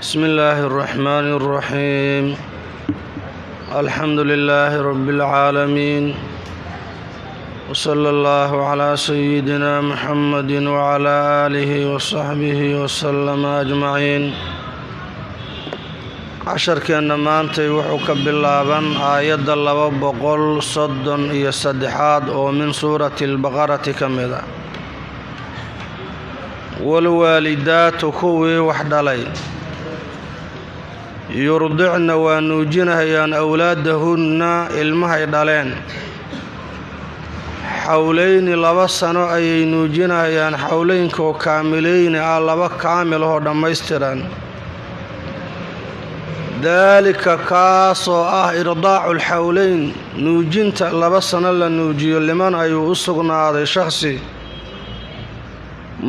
بسم الله الرحمن الرحيم الحمد لله رب العالمين وصلى الله على سيدنا محمد وعلى آله وصحبه وسلم أجمعين casharkeenna maantay wuxuu ka bilaaban aayadda 233 oo min suurati albaqarati ka mid ah walwaalidaatu kuwii wax dhalay yurdicna waa nuujinayaan awlaadahunna ilmahay dhaleen xawlayni 2 sano ayay nuujinayaan xawlaynkoo kaamilayni ah 2 kaamil oo dhammaystiran dalika kaasoo ah irdaacu alxawlayn nuujinta 2 sano la nuujiyo liman ayuu u sugnaaday shakhsi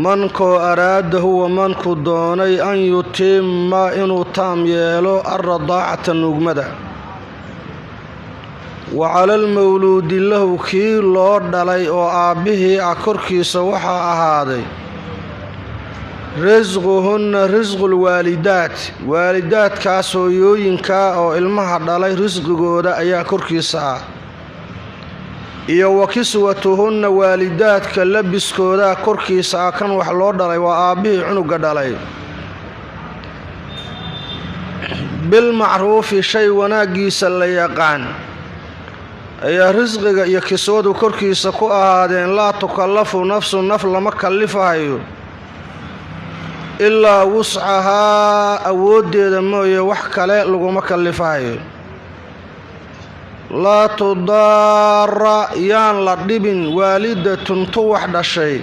mankoo araada huwa manku doonay an yutima inuu taam yeelo alradaacata nuugmada wa cala almawluudi lahu kii loo dhalay oo aabbihii ah korkiisa waxaa ahaaday risquhunna risqulwaalidaat waalidaadkaas hooyooyinkaa oo ilmaha dhalay risqigooda ayaa korkiisa ah iyo wa kiswatuhunna waalidaadka labiskooda korkiisa ah kan wax loo dhalay waa aabbihii cunuga dhalay bilmacruufi shay wanaaggiisa la yaqaan ayaa risqiga iyo kiswadu korkiisa ku ahaadeen laa tukallafu nafsu naf lama kallifahayo ilaa wuscahaa awooddeeda mooye wax kale laguma kallifahayo laa tudaara yaan la dhibin waalidatun tu wax dhashay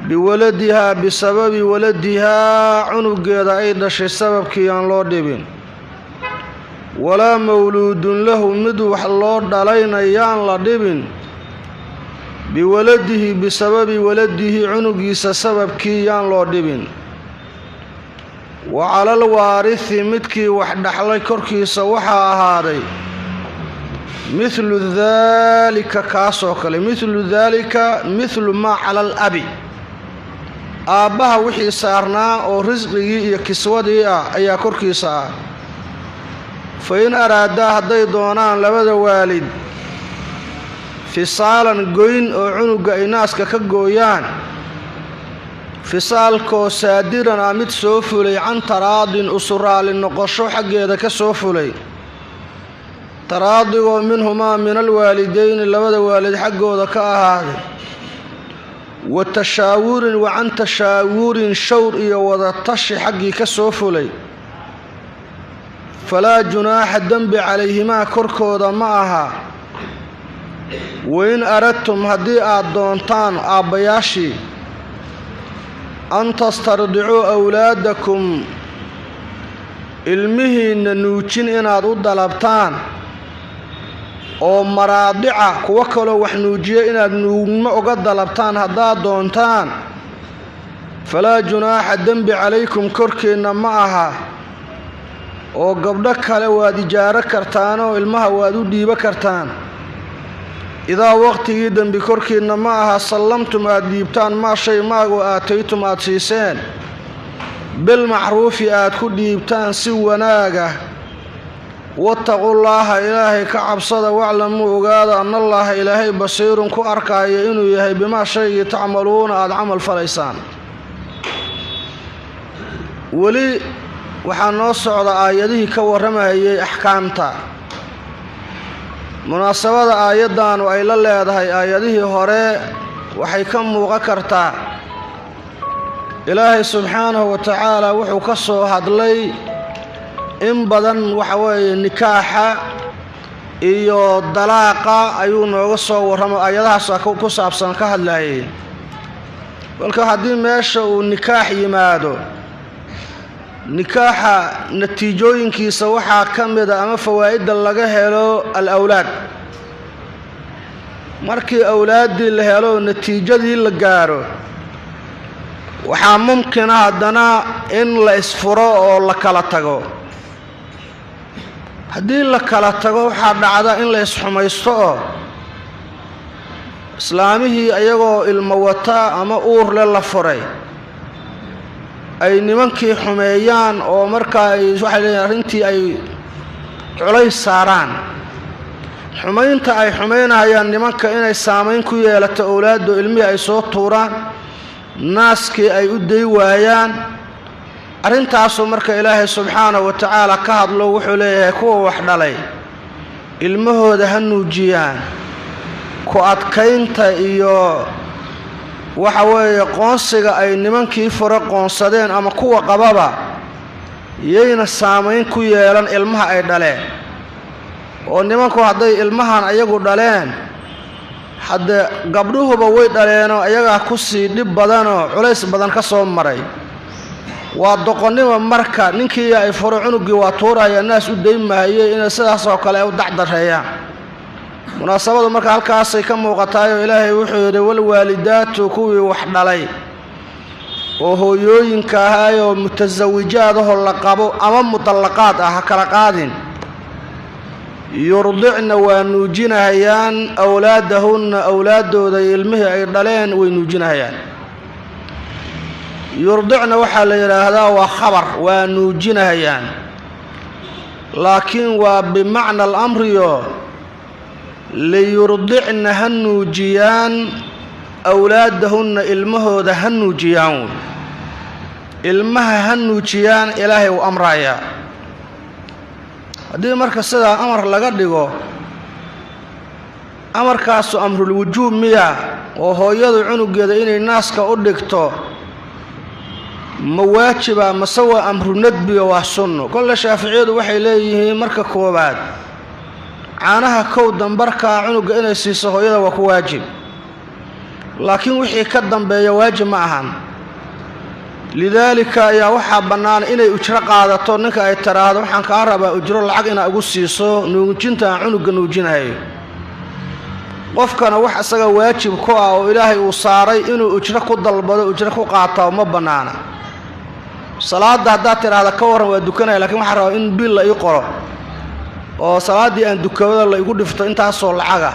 biwaladihaa bisababi waladihaa cunugeeda ay dhashay sababkii yaan loo dhibin walaa mawluudun lahu mid wax loo dhalayna yaan la dhibin biwaladihi bisababi waladihi cunugiisa sababkii yaan loo dhibin wa cala alwaarithi midkii wax dhaxlay korkiisa waxaa ahaaday mithlu daalika kaasoo kale mithlu daalika mithlu maa cala alabi aabbaha wixii saarnaa oo risqigii iyo kiswadii ah ayaa korkiisa ah fa in araadaa hadday doonaan labada waalid fisaalan goyn oo cunuga ay naaska ka gooyaan fisaalkoo saadiran ah mid soo fulay can taraadin usuraali noqosho xaggeeda ka soo fulay taraadigoo minhumaa min alwaalidayni labada waalid xaggooda ka ahaaday wa tashaawurin wa can tashaawurin shawr iyo wadatashi xaggii ka soo fulay falaa junaaxa dembi calayhimaa korkooda ma aha wain aradtum haddii aad doontaan aabbayaashii an tastardicuu awlaadakum ilmihiinna nuujin inaad u dalabtaan oo maraadica kuwo kaloo wax nuujiya inaad nuugmo uga dalabtaan haddaad doontaan falaa junaaxa dembi calaykum korkeenna ma aha oo gabdho kale waad ijaaro kartaanoo ilmaha waad u dhiibo kartaan idaa waqtigii dembi korkiinna ma aha sallamtum aad dhiibtaan maa shay maagu aataytum aad siiseen bilmacruufi aad ku dhiibtaan si wanaagah wattaqullaaha ilaahay ka cabsada waclamuu ogaada annallaaha ilaahay basiirun ku arkaayo inuu yahay bimaa shaygii tacmaluuna aad camal falaysaan weli waxaa noo socda aayadihii ka warramayay axkaamta munaasabada aayaddaanu ay la leedahay aayadihii hore waxay ka muuqan kartaa ilaahay subxaanahu wa tacaala wuxuu ka soo hadlay in badan waxa weeye nikaaxa iyo dalaaqa ayuu nooga soo warramo aayadahaas ku saabsan ka hadlayay kolka haddii meesha uu nikaax yimaado nikaaxa natiijooyinkiisa waxaa ka mida ama fawaa'idda laga helo al-awlaad markii awlaaddii la helo natiijadii la gaaro waxaa mumkina haddana in la isfuro oo la kala tago haddii la kala tago waxaa dhacda in la isxumaysto oo islaamihii ayagoo ilmo wata ama uur le la furay ay nimankii xumeeyaan oo markaa ay waxay leeyihiin arrintii ay culays saaraan xumaynta ay xumaynayaan nimanka inay saamayn ku yeelato awlaaddo ilmihii ay soo tuuraan naaskii ay u day waayaan arrintaasoo marka ilaahay subxaanahu wa tacaala ka hadlo wuxuu leeyahay kuwa wax dhalay ilmahooda ha nuujiyaan ku adkaynta iyo waxa weeye qoonsiga ay nimankii fure qoonsadeen ama kuwa qababa yayna saamayn ku yeelan ilmaha ay dhaleen oo nimanku hadday ilmahan ayagu dhaleen hadde gabdhuhuba way dhaleenoo ayagaa ku sii dhib badanoo culays badan ka soo maray waa doqonnimo marka ninkii ay furo cunugii waa tuuraya naas u daymahayey inay sidaas oo kale u dacdareeyaan munaasabadu marka halkaasay ka muuqataayoo ilaahay wuxuu yidhi walwaalidaatu kuwii wax dhalay oo hooyooyinka ahaayoo mutasawijaadahoo la qabo ama mutallaqaad ah ha kala qaadin yurdicna waa nuujinahayaan awlaadahunna awlaaddooda ilmihii ay dhaleen way nuujinahayaan yurdicna waxaa la yidhaahdaa waa khabar waa nuujinahayaan laakiin waa bimacna alamriyo liyurdicna ha nuujiyaan awlaadahunna ilmahooda ha nuujiyaan ilmaha ha nuujiyaan ilaahay uu amrayaa haddii marka sidaa amar laga dhigo amarkaasu amrul wujuub miya oo hooyadu cunugeeda inay naaska u dhigto ma waajiba mase waa amru nadbiga waa sunno kolle shaaficiyadu waxay leeyihiin marka koobaad caanaha kow dambarkaa cunuga inay siiso hooyada waa ku waajib laakiin wixii ka dambeeya waajib ma ahan lidaalika ayaa waxaa bannaan inay ujro qaadato ninka ay tiraahdo waxaan kaa rabaa ujro lacag inaa igu siiso nuujinta aan cunuga nuujinahayo qofkana wax isaga waajib ku ah oo ilaahay uu saaray inuu ujro ku dalbado ujro ku qaato ma bannaana salaada haddaad tiraahda ka warran waa dukanaya laakiin waxaa rabaa in bil la ii qoro oo salaaddii aan dukabada la igu dhifto intaasoo lacaga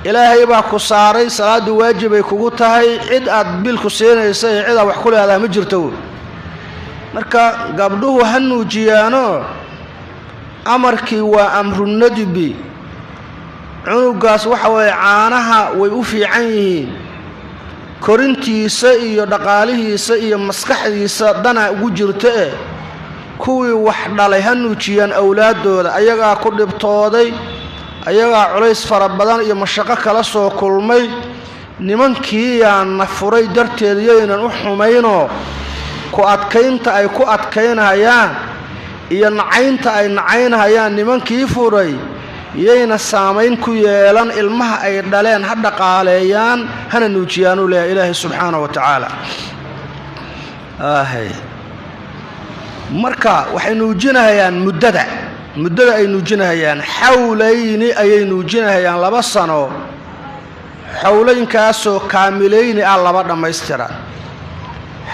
ilaahay baa ku saaray salaaddu waajibay kugu tahay cid aad bilku siinaysa iyo cid aad wax ku leedahay ma jirto marka gabdhuhu ha nuujiyaano amarkii waa amru nadbi cunugaas waxa weeye caanaha way u fiican yihiin korintiisa iyo dhaqaalihiisa iyo maskaxdiisa dana ugu jirta kuwii wax dhalay ha nuujiyaan awlaaddooda ayagaa ku dhibtooday ayagaa culays fara badan iyo mashaqo kala soo kulmay nimankii yaana furay darteed yaynan u xumaynoo ku adkaynta ay ku adkaynahayaan iyo nacaynta ay nacaynahayaan nimankii furay yayna saamayn ku yeelan ilmaha ay dhaleen ha dhaqaaleeyaan hana nuujiyaan uu leeyahay ilaahay subxaanahu wa tacaala marka waxay nuujinahayaan muddada ay nuujinahayaan xawlayni ayay nuujinahayaan 2 sano xawlaynkaasoo kaamilayni ah laba dhammaystira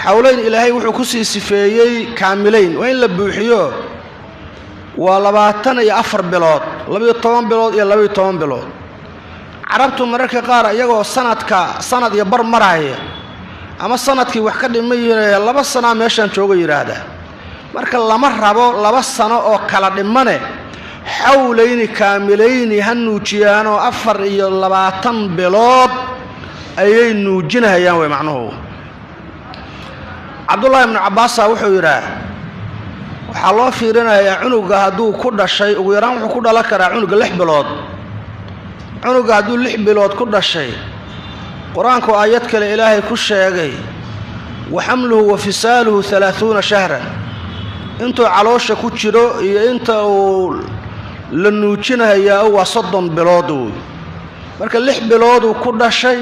xawlayn ilaahay wuxuu ku sii sifeeyey kaamilayn waa in la buuxiyo waa 24 bilood 12 bilood iyo 12 bilood carabtu mararka qaar iyagoo sanad iyo bar maraya ama sanadkii wax ka dhiman yihiin 2 sano meeshan jooga yiraahdaa marka lama rabo 2 sano oo kala dhimane xawlayni kaamilayni ha nuujiyaan oo 24 bilood ayay nuujinayaan way macnuhu Abdullah ibn Abbas wuxuu yiraahdaa waxaa loo fiirinayaa cunuga hadduu ku dhashay ugu yaraan wuxuu ku dhalan karaa cunuga 6 bilood cunuga hadduu 6 bilood ku dhashay quraanku aayad kale ilaahay ku sheegay wa hamluhu wa fisaaluhu 30 shahran intuu caloosha ku jiro iyo inta uu la nuujinayaa waa 30 bilood marka 6 bilood uu ku dhashay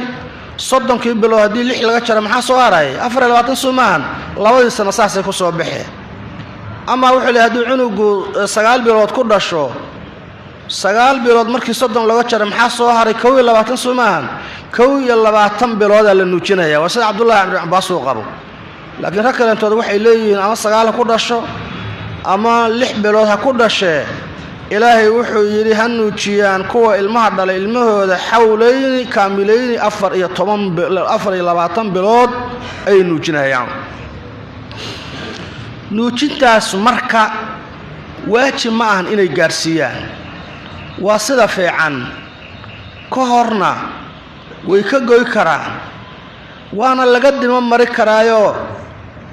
30 bilood haddii 6 laga jaro maxaa soo haray 24 sumaan 2 sano saasay ku soo baxeen ama wuxuu leeyahay hadduu cunugu 9 bilood ku dhasho 9 bilood markii 30 laga jaro maxaa soo haray 22 sumaan 22 bilood la nuujinayaa waa sida Abdullah ibn Abbas uu qabo laakiin rag kaleentood waxay leeyihiin ama 9 ku dhasho ama 6 bilood ha ku dhashee ilaahay wuxuu yiri ha nuujiyaan kuwa ilmaha dhalay ilmahooda xawlayni kaamilayni 24 bilood ay nuujinayaan nuujintaas marka waajib ma ahan inay gaarsiiyaan waa sida fiican ka horna way ka goy karaan waana laga dimo mari karaayo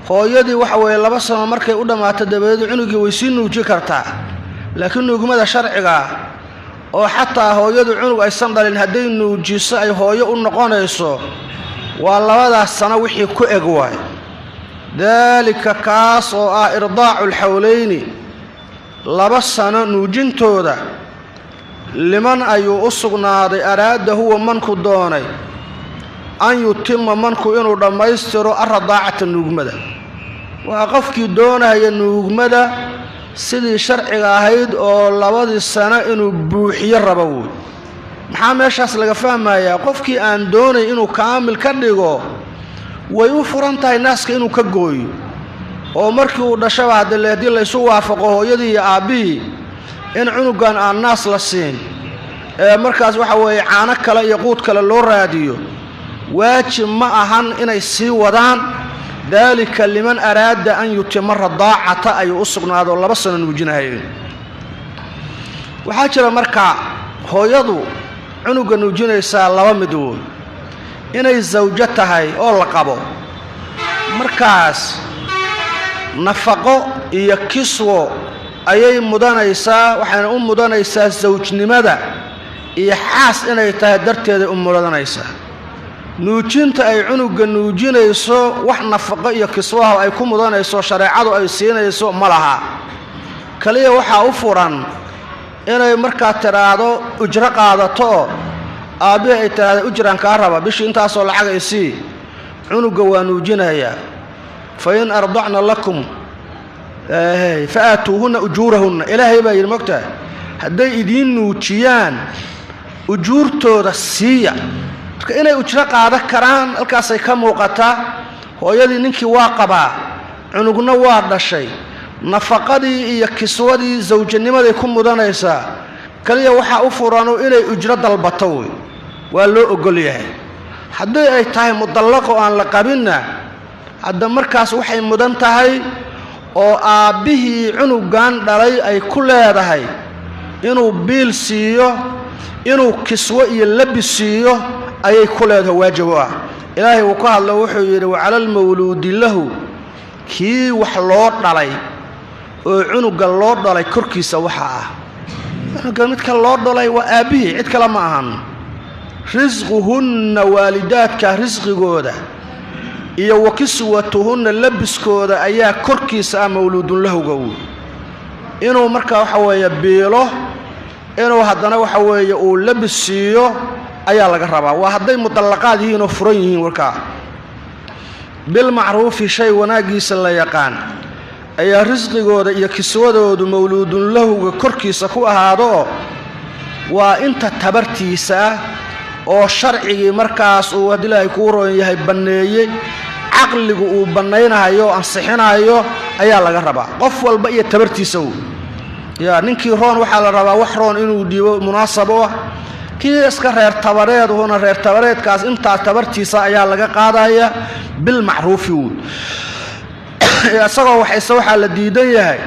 hooyadii waxa weeye 2 sano markay u dhamaato dabadeed cunugii way sii nuuji kartaa laakiin nuugmada sharciga oo xataa hooyadu cunug aysan dhalin haday nuujiso ay hooyo u noqonayso waa 2 sano wixii ku eg waay dalika kaas oo ah irdaa'ul hawlayni 2 sano nuujintooda liman ayuu u sugnaaday araada huwa manku doonay an yutimma manku inuu dhamaystiro ardaa'ata nuugmada waa qofkii doonaya nuugmada sidii sharciga ahayd oo 2 sano inuu buuxiyo rabo maxaa meeshaas laga fahmayaa qofkii aan doonay inuu kaamil ka dhigo way u furan tahay naaska inuu ka gooyo oo markii uu dhashaba hadii la isu waafaqo hooyadii iyo aabihii in cunugan aan naas la siin markaas waxa weeye caano kale iyo quud kale loo raadiyo waajib ma ahan inay sii wadaan dalika liman araada an yutimma radaa'ata ay u sugnaado 2 sano nuujinayeen waxa jira marka hooyadu cunuga nuujinaysa 2 midood inay zawjo tahay oo la qabo markaas nafaqo iyo kiswo ayay mudanaysaa waxaana u mudanaysaa zawjnimada iyo xaas inay tahay darteeda u mudanaysaa nuujinta ay cunuga nuujinayso wax nafaqo iyo kiswaha ay ku mudanayso shareecadu ay siinayso malaha kaliya waxa u furan inay marka tiraado ujra qaadato aabe ay tiraado ujran ka raba bishi intaas oo lacag ay sii cunuga waa nuujinaya fa in arda'na lakum faatuhunna ujurahunna ilaahay baa yirmagta haday idin nuujiyaan ujurtooda siiya inay ujra qaada karaan halkaas ay ka muuqata hooyadii ninkii waa qabaa cunugna waa dhashay nafaqadii iyo kiswadii zawjanimaday ku mudanaysaa kaliya waxa u furano inay ujra dalbato waa loo ogol yahay haddii ay tahay mudallaqo aan la qabinna hadda markaas waxay mudan tahay oo aabihii cunugan dhalay ay ku leedahay inuu biil siiyo inuu kiswo iyo labis siiyo ayay ku leedahay waajib ah ilaahay uu ka hadlo wuxuu yiri wa 'alal mawludi lahu kii wax loo dhalay oo cunuga loo dhalay korkiisa waxa ah cunuga midka loo dhalay waa aabihii cid kale ma ahan rizquhunna walidaadka rizqigooda iyo wakiswatuhunna labiskooda ayaa korkiisa mawludun lahu inuu marka waxa weeye biilo inuu hadana waxa weeye uu labisiyo ayaa laga rabaa waa haday mudallaqaad yihiin oo furan yihiin warka bil ma'ruf shay wanaagiisa la yaqaan ayaa rizqigooda iyo kiswadoodu mawludun lahu korkiisa ku ahaado waa inta tabartiisa oo sharcigi markaas uu hadilay ku roon yahay baneeyay aqligu uu banaynayo ansixinayo ayaa laga rabaa qof walba iyo tabartiisa yaa ninkii roon waxa la rabaa wax roon inuu dhiibo munaasabo kii iska reer tabareed oo reer tabareedkaas inta tabartiisa ayaa laga qaadaya bil ma'ruf asagoo waxa la diidan yahay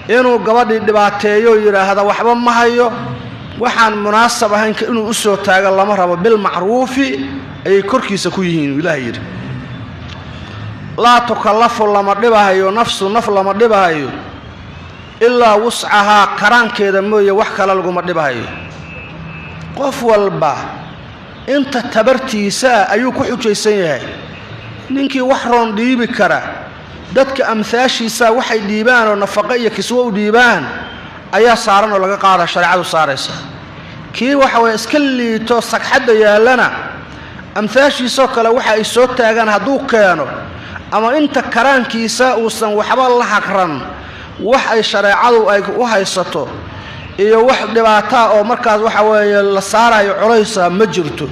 inuu gabadhii dhibaateeyo yiraahdo waxba ma hayo waxaan munaasab ahayn inuu u soo taago lama rabo bil ma'ruf ay korkiisa ku yihiin ilaahay yiri la tukallafu lama dhibahayo nafsu naf lama dhibahayo illa wus'aha karankeeda mooye wax kale lagu ma dhibahayo qof walba inta tabartiisa ayuu ku xujaysan yahay ninkii wax roon dhiibi kara dadka amsaashiisa waxay dhiibaan oo nafaqo iyo kiswo u dhiibaan ayaa saaran oo laga qaada shariicadu saaraysa kii waxa way iska liito sagxada yaalana amsaashiisa kale waxa ay soo taagan haduu keeno ama inta karaankiisa uusan waxba la haqran wax ay shariicadu ay u haysato iyo wax dhibaato oo markaas waxa weeye la saarayo culaysa ma jirto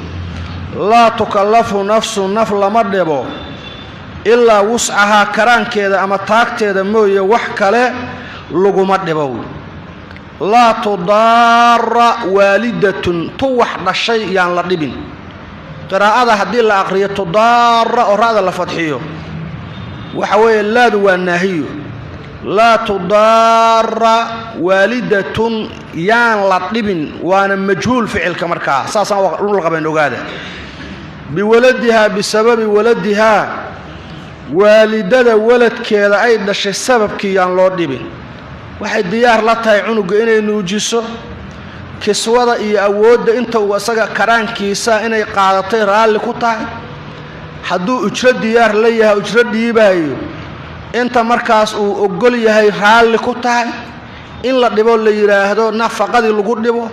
la tukallafu nafsu naf lama dhibo illa wus'aha karaankeeda ama taagteeda mooye wax kale lagu ma dhibo la tudarra walidatun tuwax dhashay yaan la dhibin qiraa'ada hadii la aqriyo tudarra oo raada la fadhiyo waxa weeye laadu waa naahiyo لا تضار والدة يان لطبن وانا مجهول فعل كمركا ساسا لغبن اوغاده بولدها بسبب ولدها والدة ولدkeeda ay dhashay sababkii yaan loo dhibin waxay diyaar la tahay cunuga inay nuujiso kiswada iyo awoodda inta uu asaga karaankiisa inay qaadatay raali ku tahay hadduu ujro diyaar la yahay ujro dhiibayo inta markaas uu ogol yahay raali ku tahay in la dhibo la yiraahdo nafaqadii lagu dhibo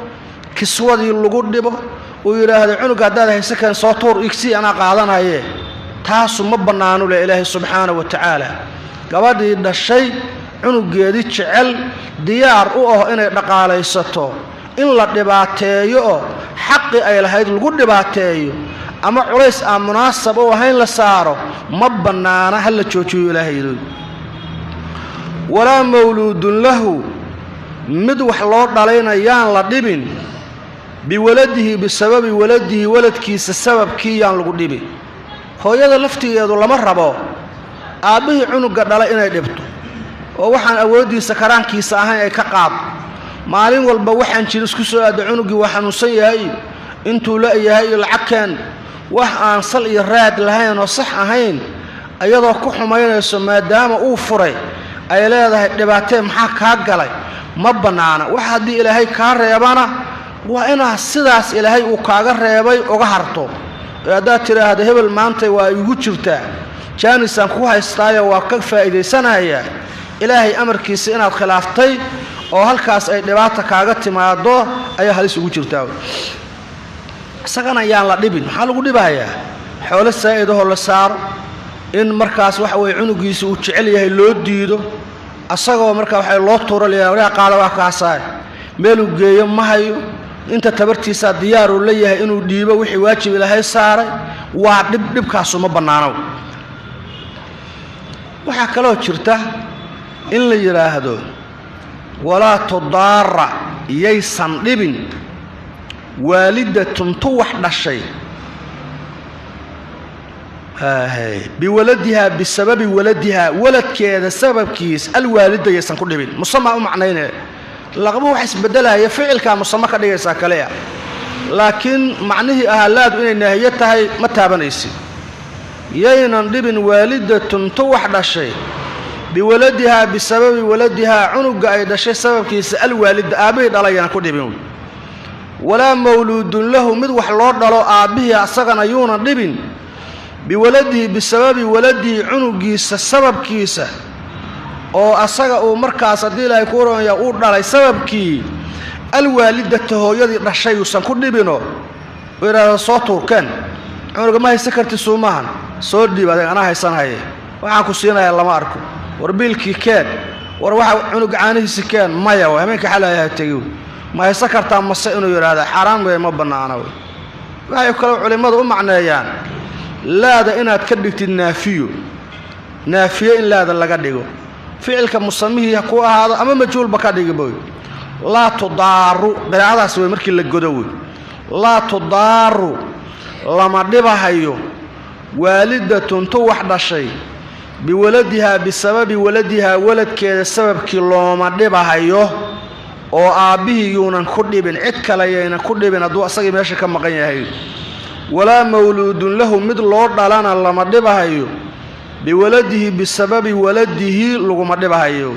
kiswadii lagu dhibo uu yiraahdo cunuga hadaad hayso kan soo toor igsi ana qaadanaye taasu ma banaano la ilaahay subhanahu wa ta'ala gabadhii dhashay cunugeedii jecel diyaar u ah inay dhaqaalaysato in la dhibaateeyo xaqi ay lahayd lagu dhibaateeyo ama culays aan munaasab u ahayn la saaro ma banaana hal la joojiyo ilaahay wala mawludun lahu mid wax loo dhalaynayaan la dhibin biwaladihi bisababi waladihi waladkiisa sababkii yaan lagu dhibin hooyada laftigeedu lama rabo aabihii cunuga dhalay inay dhibto oo waxaan awoodiisa karaankiisa ahayn ay ka qaad maalin walba waxaan jir isku soo aad cunugii waxanuusan yahay intuu la yahay lacagkan wax aan sal iyo raad lahayn oo sax ahayn ayadoo ku xumaynayso maadaama uu furay ay leedahay dhibaato maxaa ka galay ma banaana wax hadii ilaahay ka reebana waa inaa sidaas ilaahay uu kaaga reebay uga harto hadaad tiraahdo hebel maanta waa igu jirtaa jaanisan ku haystaayo waa ka faa'iideysanaya ilaahay amarkiisa inaad khilaaftay oo halkaas ay dhibaato kaaga timaado ayaa halis ugu jirtaa isagana yaan la dhibin waxa lagu dhibayaa xoolo saa'idaho la saaro in markaas waxa way cunugiisa uu jecel yahay loo diido asagoo markaa waxa loo tuuraleeyaa waxa qaada wax ka saay meel uu geeyo ma hayo inta tabartiisa diyaar u leeyahay inuu dhiibo wixii waajib ilaahay saaray waa dhibkaas uma banaano waxa kale oo jirta in la yiraahdo wala tudaara yaysan dhibin waalidatun tu wax dhashay biwaladiha bisababi waladiha waladkeeda sababkiis alwaalida yaysan ku dhibin musamma u macnaynaa laqabu wax isbedelaya ficilka musamma ka dhigaysa kaliya laakiin macnihi ahalaad inay naahiyo tahay ma taabanaysi yaynan dhibin waalidatun tu wax dhashay biwaladiha bisababi waladiha cunuga ay dhashay sababkiisa alwaalid aabihi dhalayana ku dhibin wala mawludun lahu mid wax loo dhalo aabihi asagana yuuna dhibin biwaladihi bisababi waladihi cunugiisa sababkiisa oo asaga uu markaas hadii ilaahay ku roonaya uu dhalay sababkii alwaalidatu hooyadii dhashay uusan ku dhibino weeraha soo tuurkan cunuga ma haysan karti suumahan soo dhiibay ana haysanahay waxaan ku siinayaa lama arko warbiilkii keen war waxa cunug caanihiisa keen maya waa habeenka xalaaya tagiyo ma haysan kartaa mase inuu yiraahdo xaraam way ma banaana waxay kala culimadu u macneeyaan laada inaad ka dhigtid naafiyo in laada laga dhigo ficilka musamihi ku ahaado ama majhuul ba ka dhigibo la tudaaru qiraa'adaas way markii la godo la tudaaru lama dhibahayo waalidatun tu wax dhashay biwaladiha bisababi waladiha waladkeeda sababkii looma dhibahayo oo aabihii yuunan ku dhibin cid kale ayna ku dhibin hadduu asagii meesha ka maqan yahay walaa mawludun lahu mid loo dhalana lama dhibahayo biwaladihi bisababi waladihi laguma dhibahayo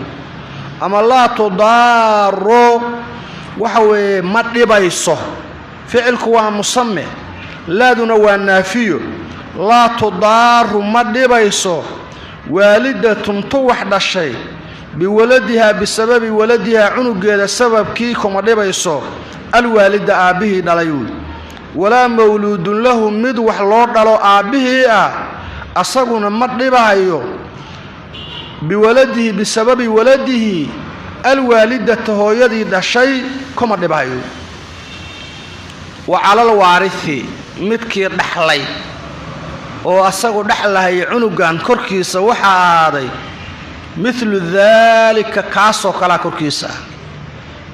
ama laa tudaaro waxa weeye ma dhibayso ficilku waa musamme laaduna waa naafiyo laa tudaaru ma dhibayso waalidatun tu wax dhashay biwaladiha bisababi waladiha cunugeeda sababkii kuma dhibayso alwaalida aabihii dhalayuu walaa mawludun lahu mid wax loo dhalo aabihii asaguna ma dhibahayo biwaladihi bisababi waladihi alwaalidatu hooyadii dhashay kuma dhibahayo wa calal waarithi midkii dhaxlay oo asagu dhaxlahay cunugan korkiisa waxa aaday mithlu dhalika kaasoo kala korkiisa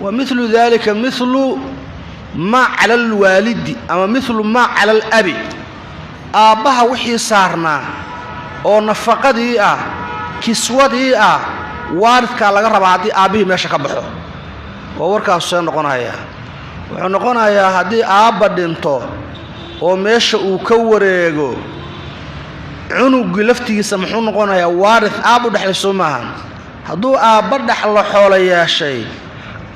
wa mithlu dhalika mithlu ma cala alwaalidi ama mithlu ma cala alabi aabbaha wixii saarnaa oo nafaqadii kiswadii waaridka laga rabaa haddii aabbihii meesha ka baxo oo warkaas soo noqonaya wuxuu noqonayaa haddii aabba dhinto oo meesha uu ka wareego cunugii laftigiisa muxuu noqonayaa waarid aabbu dhaxlayso maahan hadduu aabba dhaxlo xoolo yeeshay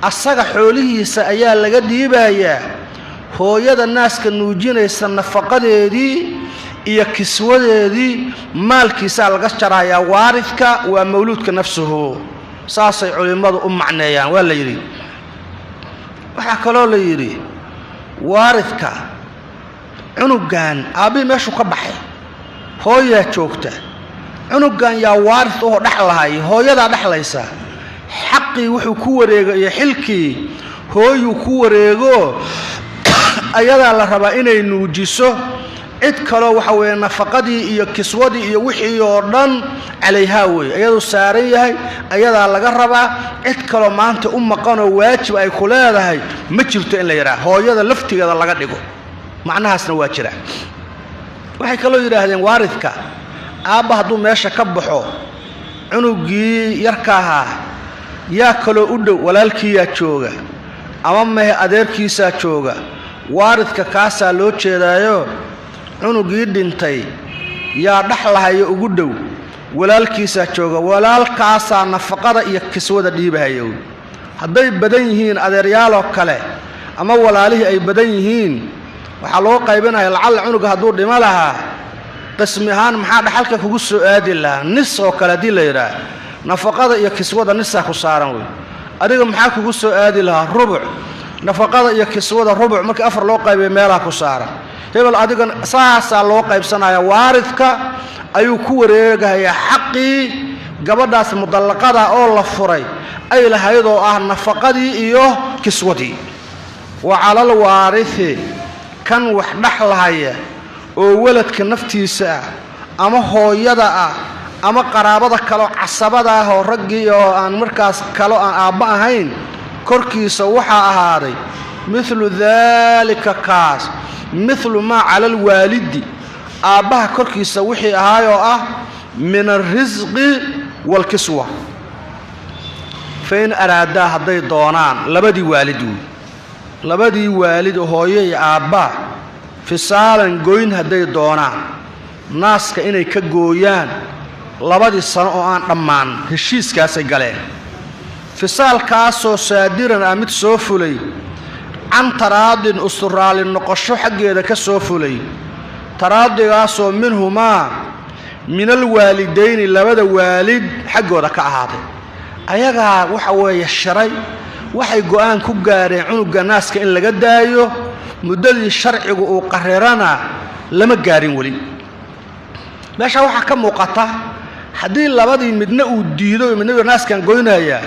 asaga xoolihiisa ayaa laga dhiibayaa hooyada naaska nuujinaysa nafaqadeedii iyo kiswadeedii maalkiisa laga jarayaa waaridka waa mawluudka nafsuhu saasay culimadu u macneeyaan waa la yiri waxa kaloo la yiri waaridka cunugan aabi meeshu ka baxay hooyaa joogta cunugan yaa waarid oo dhaxlahay hooyada dhaxlaysa xaqii wuxuu ku wareegay xilkii hooyu ku wareego ayada la rabaa inay nuujiso cid kale waxa weeye nafaqadii iyo kiswadii iyo wixii oo dhan calayha way ayadu saaran yahay ayada laga rabaa cid kale maanta u maqan oo waajib ay ku leedahay ma jirto in la yiraahdo hooyada laftigeeda laga dhigo macnahaasna waa jira waxay kaloo yiraahdeen waaridka aabba hadduu meesha ka baxo cunugii yarka ahaa yaa kaloo u dhow walaalkiiyaa jooga ama mehe adeerkiisaa jooga waaridka kaasaa loo jeedaayo cunugii dhintay yaa dhaxlahayo ugu dhow walaalkiisaa jooga walaalkaasaa nafaqada iyo kiswada dhiibahayo hadday badan yihiin adeeryaaloo kale ama walaalihii ay badan yihiin waxaa loo qaybinayaa lacal cunuga hadduu dhimo lahaa qismi ahaan maxaa dhaxalka kugu soo aadi lahaa nis oo kale haddii la yidhaah nafaqada iyo kiswada nisaa ku saaran wey adiga maxaa kugu soo aadi lahaa rubuc nafaqada iyo kiswada rubuc markii afar loo qaybiyo meelaha ku saaran hebel adiga saasaa loo qaybsanaya waaridka ayuu ku wareegayaa xaqii gabadhaas mudallaqada oo la furay ay lahaydoo ah nafaqadii iyo kiswadii wa calal waarithi kan wax dhaxlahaya oo waladka naftiisa ama hooyada ama qaraabada kale casabada oo raggii oo aan markaas kale aan aabba ahayn korkiisa waxa ahaaday mithlu dhalika kaas mithlu ma cala alwaalidi aabbaha korkiisa wixii ahaayoo ah min arrisqi walkiswa fain araadaa hadday doonaan labadii waalid hooyo iyo aabba fisaalan goyn hadday doonaan naaska inay ka gooyaan labadii sano oo aan dhammaan heshiiskaasay galeen fisaalkaasoo saadiran mid soo fulay can taraadin usturaalin noqosho xaggeeda ka soo fulay taraadigaasoo minhumaa min alwaalidayni labada waalid xaggooda ka ahaaday ayagaa waxa weeye shiray waxay go'aan ku gaareen cunuga naaska in laga daayo muddadii sharcigu uu qarirana lama gaarin weli meesha waxaa ka muuqata haddii labadii midna uu diido midna naaskan goynaya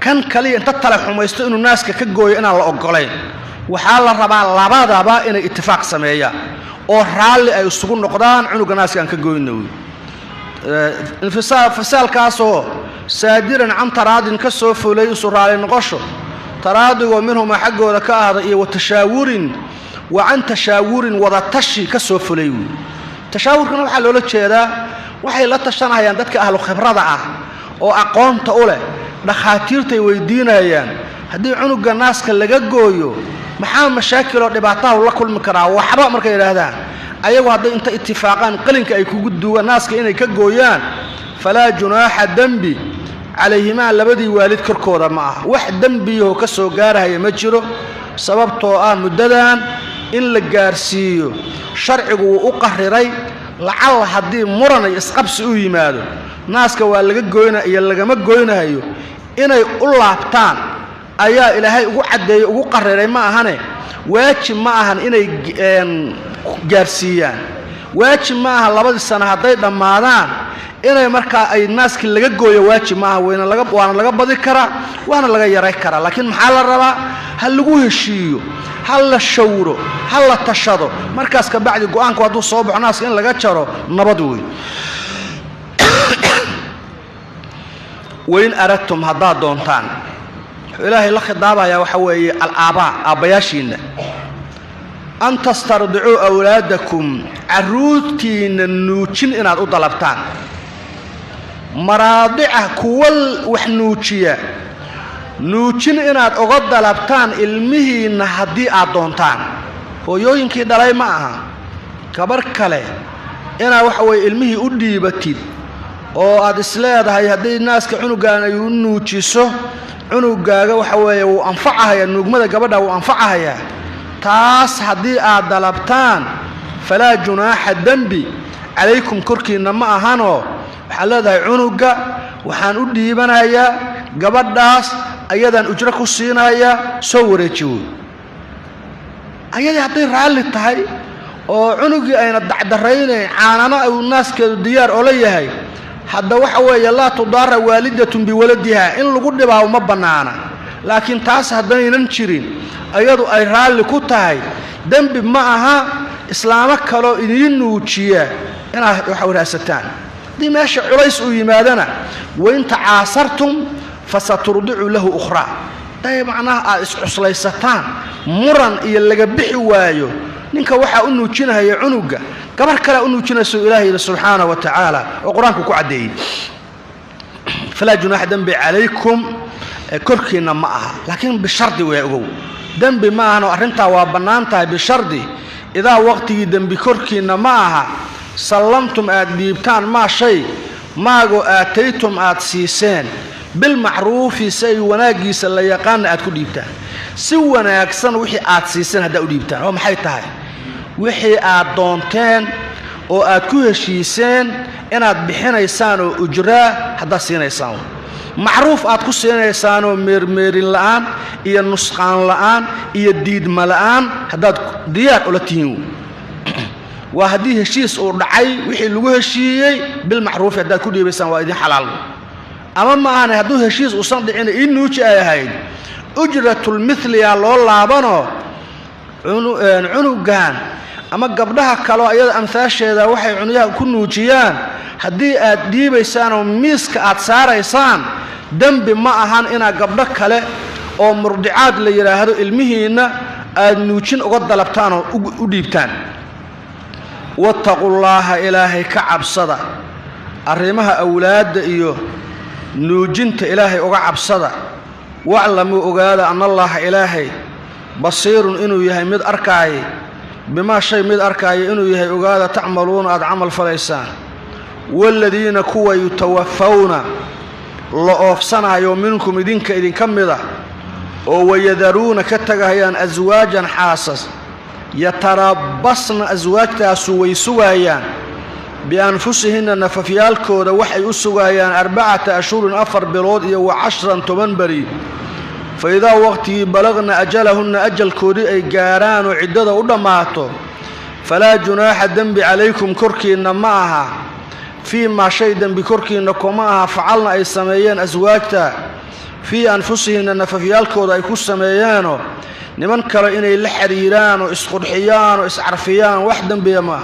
kan kaliya inta tala xumaysto inuu naaska ka gooyo inaan la ogolayn waxaa la rabaa labadaba inay ittifaaq sameeyaan oo raalli ay isugu noqdaan cunuga naaskan ka goynayo fisaalkaasoo saadiran can taraadin ka soo fulay isu raali noqosho taraadigoo minhuma xaggooda ka ahda iyo watashaawurin wa can tashaawurin wadatashi ka soo fulay tashaawurkana waxaa loola jeedaa waxay la tashanayaan dadka ahlu khibrada ah oo aqoonta u leh dhakhaatiirtay weydiinayaan haddii cunuga naaska laga gooyo maxaa mashaakil oo dhibaataha la kulmi karaa waxba markay yiraahdaan ayagu hadday inta ittifaaqaan qalinka ay kugu duugaan naaska inay ka gooyaan falaa junaaxa dambi calayhimaa labadii waalid korkooda ma aha wax dembiyahoo ka soo gaarahaya ma jiro sababtoo ah muddadan in la gaarsiiyo sharcigu wuu u qariray lacal haddii muran iyo isqabsi u yimaado naaska waa laga goynaa iyo lagama goynayo inay u laabtaan ayaa ilaahay ugu cadeeyay ugu qariray ma ahane waajib ma ahan inay gaarsiiyaan waajib ma aha labadii sano hadday dhammaadaan inay markaa ay naaski laga gooyo waajib ma aha waana laga badi karaa waana laga yaray karaa laakiin maxaa la rabaa ha lagu heshiiyo ha la shawro ha la tashado markaas ka bacdi go'aanku hadduu soo baxo naaska in laga jaro nabad wey wain aradtum haddaad doontaan ilaahay la khidaabaya waxa weeye al-aabaa aabbayaashiinna an tastardicuu awlaadakum carruurtiinna nuujin inaad u dalabtaan maraadica kuwal wax nuujiya nuujin inaad uga dalabtaan ilmihiinna haddii aad doontaan hooyooyinkii dhalay ma aha gabar kale inaad waxa weeye ilmihii u dhiibatid oo aad isleedahay haddii naaska cunugaan ay u nuujiso cunugaaga waxa weeye wuu anfacahayaa nuugmada gabadha wuu anfacahayaa taas haddii aad dalabtaan falaa junaaxa dembi calaykum korkiinna ma ahanoo waxaad leedahay cunuga waxaan u dhiibanayaa gabadhaas ayadaan ujro ku siinayaa soo wareeji wey ayadii hadday raalli tahay oo cunugii ayna dacdaraynayn caanana uu naaskeedu diyaar oo la yahay hadda waxa weeye laa tudaara waalidatun biwaladiha in lagu dhibaa uma bannaana laakiin taas haddaynan jirin ayadu ay raalli ku tahay dembi ma aha islaamo kaloo idiin nuujiya inaad waxa waraasataan haddii meesha culays uu yimaadana wain tacaasartum fasaturdicu lahu ukhraa day macnaha aad iscuslaysataan muran iyo laga bixi waayo ninka waxaa u nuujinaya cunuga gabar kale u nuujinayso ilaahay subhanahu wa ta'ala oo quraanku ku cadeeyay fala junaaha dambi calaykum korkiina ma aha laakiin bishardi way ogow dambi ma aha arinta waa banaantahay bishardi idaa waqtigii dambi korkiina ma aha sallamtum aad dhiibtaan ma shay maago aataytum aad siiseen bil macruufi say wanaagiisa la yaqaan aad ku dhiibtaan si wanaagsan wixii aad siiseen hadaa u dhiibtaan oo maxay tahay wixii aad doonteen oo aad ku heshiiseen inaad bixinaysaan oo ujra hadaa siinaysaan macruuf aad ku siinaysaan oo meermeerin la'aan iyo nusqaan la'aan iyo diidma la'aan hadaad diyaar ula tihiin waa hadii heshiis oo dhacay wixii lagu heshiiyay bil macruuf hadaad ku dhiibaysaan waa idin xalaal ama ma ahan haduu heshiis u san dhicin in nuuji ay ahayd ujratul mithliya loo laabano cunugan ama gabdhaha kale ayada amsaasheeda waxay cunuyaha ku nuujiyaan hadii aad dhiibaysaan oo miiska aad saaraysaan dambi ma ahan ina gabdho kale oo murdicaad la yiraahdo ilmihiina aad nuujin uga dalabtaan oo u dhiibtaan wattaqullaha ilaahay ka cabsada arrimaha awlaada iyo nuujinta ilaahay uga cabsada wa'lamu ogaada anna allaha ilaahay basiirun inuu yahay mid arkaay bima shay mid arkaay inuu yahay ogaada tacmaluuna aad camal falaysaan walladina kuwa yutawaffawna la oofsanayo minkum idinka idinka mida oo wayadaruuna ka tagayaan azwaajan xaasas yatarabbasna azwaajtaasu way sugayaan بأنفسهن نففيالكود وحي أسوغايان 4 أشهر 4 بلود و10 10 بري فإذا وقتي بلغنا أجلهن أجل كوري أي قاران وعدد ودماتو فلا جناح الدنب عليكم كركي معها فيما شيء دنب كركي معها فعلنا أي سميان أزواجتا في أنفسهن نففيالكود أي كسميانو نمن كرا إني لحريران وإسقرحيان وإسعرفيان وحدا بيما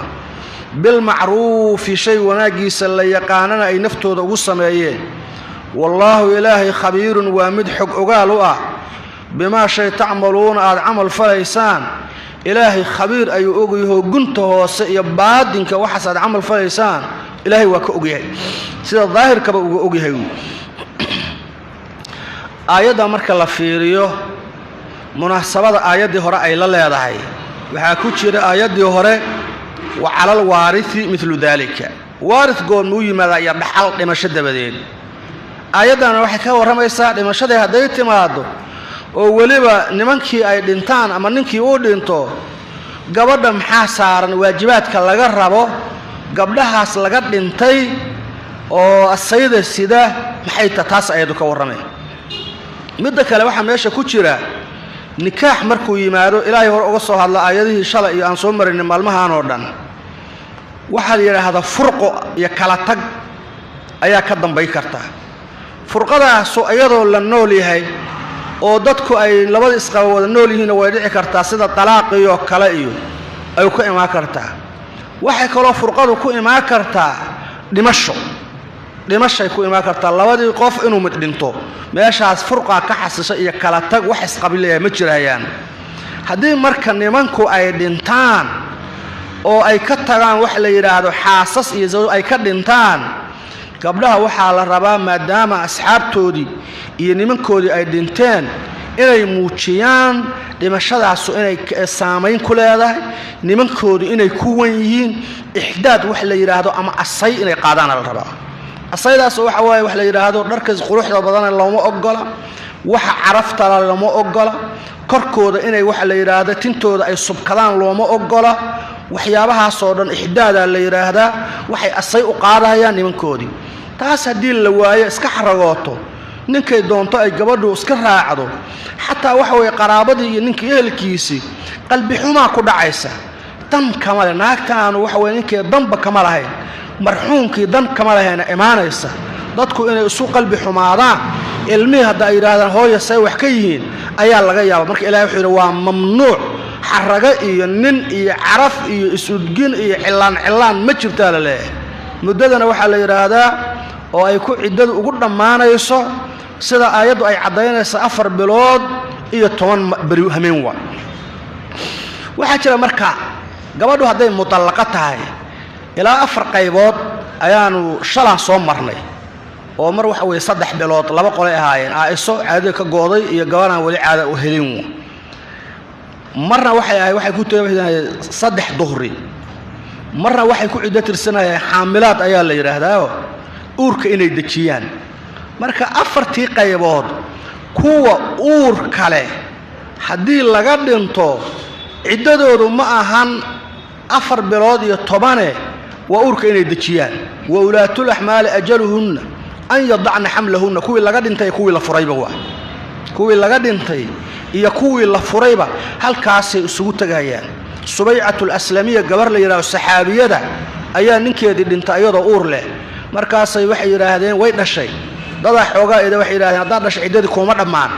بالمعروف شيء وناقيس اللي يقاننا أي نفتو ذو السمايين والله إلهي خبير ومدحق أقالوا بما شيء تعملون عمل فليسان إلهي خبير أي أقيه قنته سيبادنك وحسد عمل فليسان إلهي وكأقيه سيد الظاهر كأقيه آيات مركا لفيريو مناسبة آيات دي هراء إلا الله يدعي وحاكوشير آيات دي هراء وعلى الوارث مثل ذلك وارث قول موي ماذا يرحل لما شد بدين آيادنا waxay ka waramaysaa dhimashada haday timaado oo waliba nimankii ay dhintaan ama ninkii uu dhinto gabadha maxaa saaran waajibaadka laga rabo gabdhahaas laga dhintay oo asayda sida maxay taas ayadu ka waramay mid kale waxa meesha ku jira nikaax markuu yimaado ilaahay hor uga soo hadla aayadihii shalay iyo aan soo marin maalmahan oo dhan waxa la yiraahdaa furqo iyo kala tag ayaa ka dambay karta furqadaas oo ayadoo la nool yahay oo dadku ay labada isqabo wada nool yihiin way dhici kartaa sida talaaq iyo kala iyo ay ku imaan kartaa waxa kale furqadu ku imaan kartaa dhimashay ku imaan kartaa labadii qof inuu mid dhinto meeshaas furqa ka xasisha iyo kala tag wax isqabileeya ma jirayaan hadii marka nimanku ay dhintaan oo ay ka tagaan wax la yiraahdo xaasas iyo ay ka dhintaan gabdhaha waxaa la rabaa maadaama asxaabtoodii iyo nimankoodii ay dhinteen inay muujiyaan dhimashadaas inay saameyn ku leedahay nimankoodu inay ku wan yihiin ixdaad wax la yiraahdo ama asay inay qaadaan la rabaa asaydaas waxa waaye wax la yiraahdo dharkaas quruxda badan looma ogola waxa carafta looma ogola korkooda inay wax la yiraahdo tintooda ay subkadaan looma ogola waxyaabahaas oo dhan ixdaada la yiraahdaa waxay asay u qaadayaan nimankoodii taas hadii la waayo iska xaragooto ninkay doonto ay gabadhu iska raacdo xataa waxa way qaraabadii iyo ninkii ehelkiisii qalbi xumaa ku dhacaysa tan kama naagtaan waxa way ninkii danba kama lahayn marxuumkii dan kama lahayn imaanaysa dadku inay isu qalbi xumaadaan ilmihi hadda ay yiraahdaan hooyo say wax ka yihiin ayaa laga yaabaa marka ilaahay wuxuu yiri waa mamnuuc xaraga iyo nin iyo caraf iyo isudgin iyo cilaan ma jirtaa la leeyahay muddadana waxa la yiraahdaa oo ay ku ciidadu ugu dhamaanayso sida aayadu ay cadaynayso 4 bilood iyo 10 bari hameen waxa jira marka gabadhu haday mutallaqa tahay ilaa 4 qaybood ayaanu shala soo marnay oo mar waxa way 3 bilood laba qolay ahaayeen aaiso caadi ka gooday iyo gabaraan wali caada u helin marna waxay ku tahay 3 duhri marna waxay ku ciido tirsanayaan xaamilaad ayaa la yiraahdaa uurka inay dajiyaan marka 4tii qaybood kuwa uur kale hadii laga dhinto ciidadoodu ma ahan 4 bilood iyo 10 waa uurka inay dajiyaan wa ulaatul ahmaal ajaluhunna an yad'ana hamlahunna kuwi laga dhintay kuwi la furayba waa kuwi laga dhintay iyo kuwi la furayba halkaas ay isugu tagayaan subay'atul aslamiyya gabar la yiraahdo saxaabiyada ayaa ninkeedii dhintay iyadoo uur leh markaas ay waxay yiraahdeen way dhashay dada xoogaa ida waxay yiraahdeen hadaa dhashay ciidadii kuma dhamaan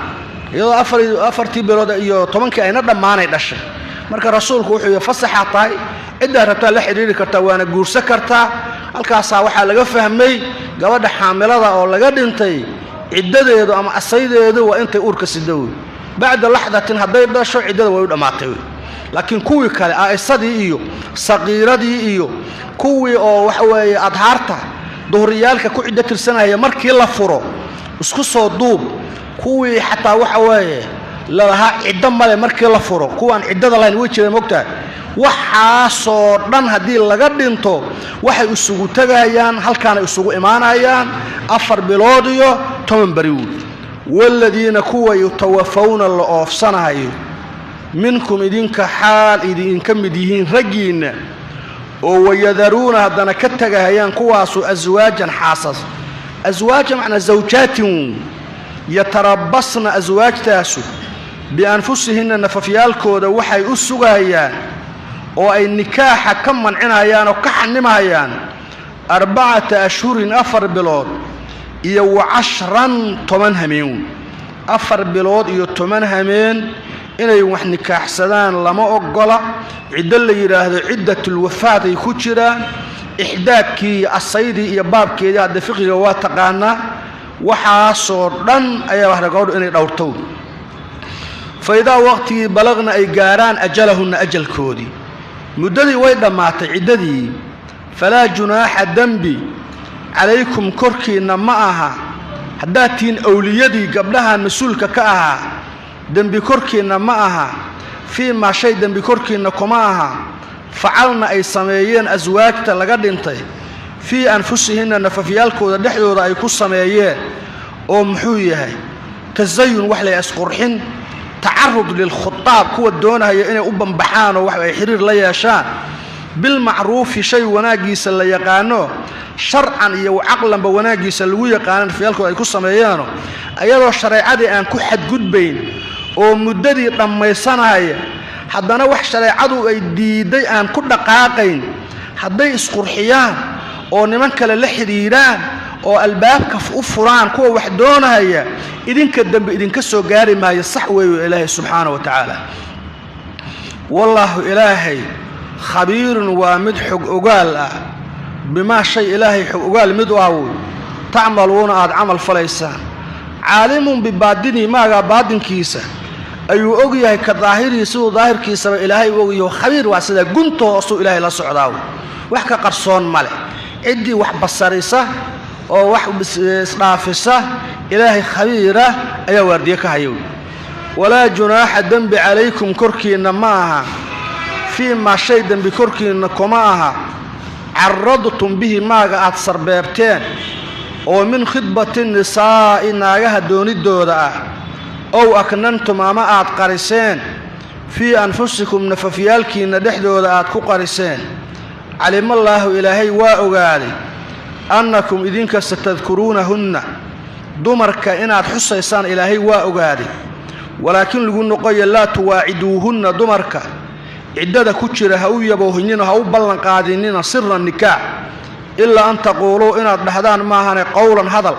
iyadoo 4 bilood iyo 10kii ayna dhamaanay dhashay marka rasuulku wuxuu fasaxay cidda rabta la xiriiri karta waana guursa karta halkaas waxa laga fahmay gabadha xaamilada oo laga dhintay ciidadeedu ama asaydeedu waa intay uurka sidow baad lahdatin haday dhasho ciidada way u dhamaatay laakiin kuwi kale aasadii iyo saqiiradii iyo kuwi oo wax weeye adhaarta duhriyaalka ku ciido tirsanaya markii la furo isku soo duub kuwi xataa waxa weeye laha ciido male markii la furo kuwan ciidada laan way jireen mogtaa waxa soo dhan hadii laga dhinto waxay isugu tagayaan halkaan isugu imaanayaan 4 bilood iyo 10 bari walladina kuwa yatawafawna la oofsanayo minkum idinka xaal idinka mid yihiin ragiina oo wayadaruuna hadana ka tagayaan kuwaasu azwaajan xaasas azwaaj macna zawjaatin yatarabbasna azwaajtaasu bianfusihinna nafafyaalkooda waxay u sugayaan oo ay nikaaxa ka mancinayaan oo ka xanimayaan 4 ashhurin 4 bilood iyo 10 toban hameen 4 bilood iyo 10 hameen inay wax nikaaxsadaan lama ogola cidda la yiraahdo ciddatul wafaad ay ku jiraan ihdaadkii asaydi iyo baabkeedii hada fiqiga waa taqaana waxa soo dhan ayaa wax ragoodo inay dhowrto fayda waqti balagna ay gaaraan ajalahunna ajalkoodi muddadii way dhamaatay ciddadii fala junaaha dambi alaykum korkiina ma aha hadaatiin awliyadii gabdhaha mas'uulka ka aha dambi korkiina ma aha fi ma shay dambi korkiina kuma aha facalna ay sameeyeen azwaajta laga dhintay fi anfusihinna nafafyaalkooda dhexdooda ay ku sameeyeen oo muxuu yahay tazayun wax la isqurxin تعرض للخطاب كو دونها inay u banbaxaan oo wax ay xiriir la yeeshaan bil macruuf shay wanaagiisa la yaqaano sharcan iyo aqlan ba wanaagiisa lagu yaqaan fiilku ay ku sameeyaan ayadoo shariicadii aan ku xadgudbayn oo muddadii dhamaysanaya haddana wax shariicadu ay diiday aan ku dhaqaaqayn haday isqurxiyaan oo niman kale la xiriiraan oo albaabka u furaan kuwa wax doonaya idinka dambe idinka soo gaari maayo sax weeyo ilaahay subhanahu wa ta'ala wallahu ilaahay khabiirun wa mid xog ogaal ah bima shay ilaahay xog ogaal mid waaw ta'maluuna aad amal falaysaan caalimun bi baadini maaga baadinkiisa ayuu og yahay ka daahiriisa oo daahirkiisa ilaahay og yahay khabiir waa sida gunto oo ilaahay la socdaaw wax ka qarsoon male cidii wax basaraysa oo wax isdhaafisa ilaahay khabiira ayaa waardiye ka hayo walaa junaaha dambi calaykum korkiina ma aha fii ma shay dambi korkiina kuma aha carradtum bihi maaga aad sarbeebteen oo min khidbati nisaa'i naagaha doonidooda ah ow aknantum ama aad qariseen fii anfusikum nafafyaalkiina dhexdooda aad ku qariseen calimallaahu ilaahay waa ogaaday annakum idinka satadkuruunahunna dumarka inaad xusaysaan ilaahay waa ogaaday walaakin lagu noqoya laa tuwaaciduuhunna dumarka ciddada ku jira ha u yaboohinina ha u ballanqaadinina sirra nikaax ilaa an taquuluu inaad dhahdaan maahane qowlan hadal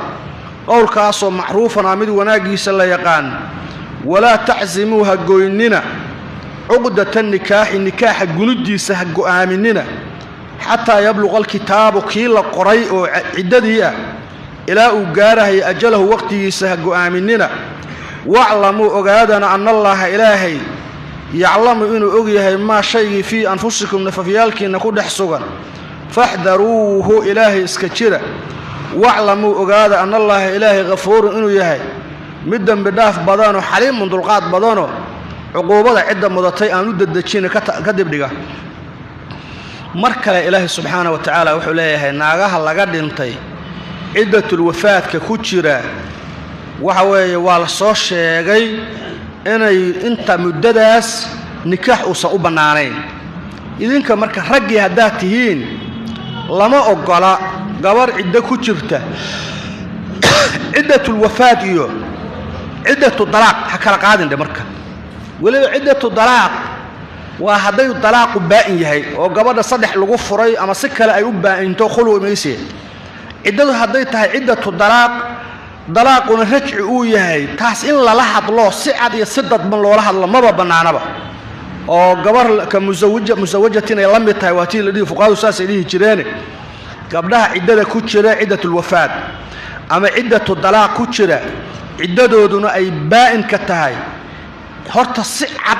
qowlkaasoo macruufan ah mid wanaaggiisa la yaqaan walaa taczimuu ha goynina cuqdata nikaaxi nikaaxa gunidiisa ha go'aaminina xataa yabluqa alkitaabu kii la qoray oo ciddadii ah ilaa uu gaarahay ajalahu waqtigiisa ha go'aaminina waclamuu ogaadana anna allaaha ilaahay yaclamu inuu og yahay maa shaygii fii anfusikum nafafyaalkiinna ku dhex sugan faxdaruuhu ilaahay iska jira waclamuu ogaada anna allaaha ilaahay hafuurun inuu yahay mid dembi dhaaf badanoo xaliimun dulqaad badanoo cuquubada cidda mudatay aan u dedejina ka dibdhiga mar kale ilaahay subxaana wa tacaala wuxuu leeyahay naagaha laga dhintay ciddatulwafaadka ku jira waxa weeye waa la soo sheegay inay inta muddadaas nikaax uusan u bannaanayn idinka marka raggii haddaad tihiin lama oggola gabar ciddo ku jirta ciddatulwafaad iyo ciddatu dalaaq ha kala qaadindhe marka weliba ciddatu dalaaq waa hadday dalaaqu baa'in yahay oo gabadha saddex lagu furay ama si kale ay u baa'into khulu imaysee ciddadu hadday tahay ciddatu dalaaq dalaaquna rajci uu yahay taas in lala hadlo si cad iyo si dadban loola hadlo maba bannaanaba oo gabar ka musawajatin ay la mid tahay waa tii la dhihi fuqaadu saasay dhihi jireene gabdhaha ciddada ku jira ciddatulwafaad ama ciddatu dalaaq ku jira ciddadooduna ay baa'in ka tahay horta si cad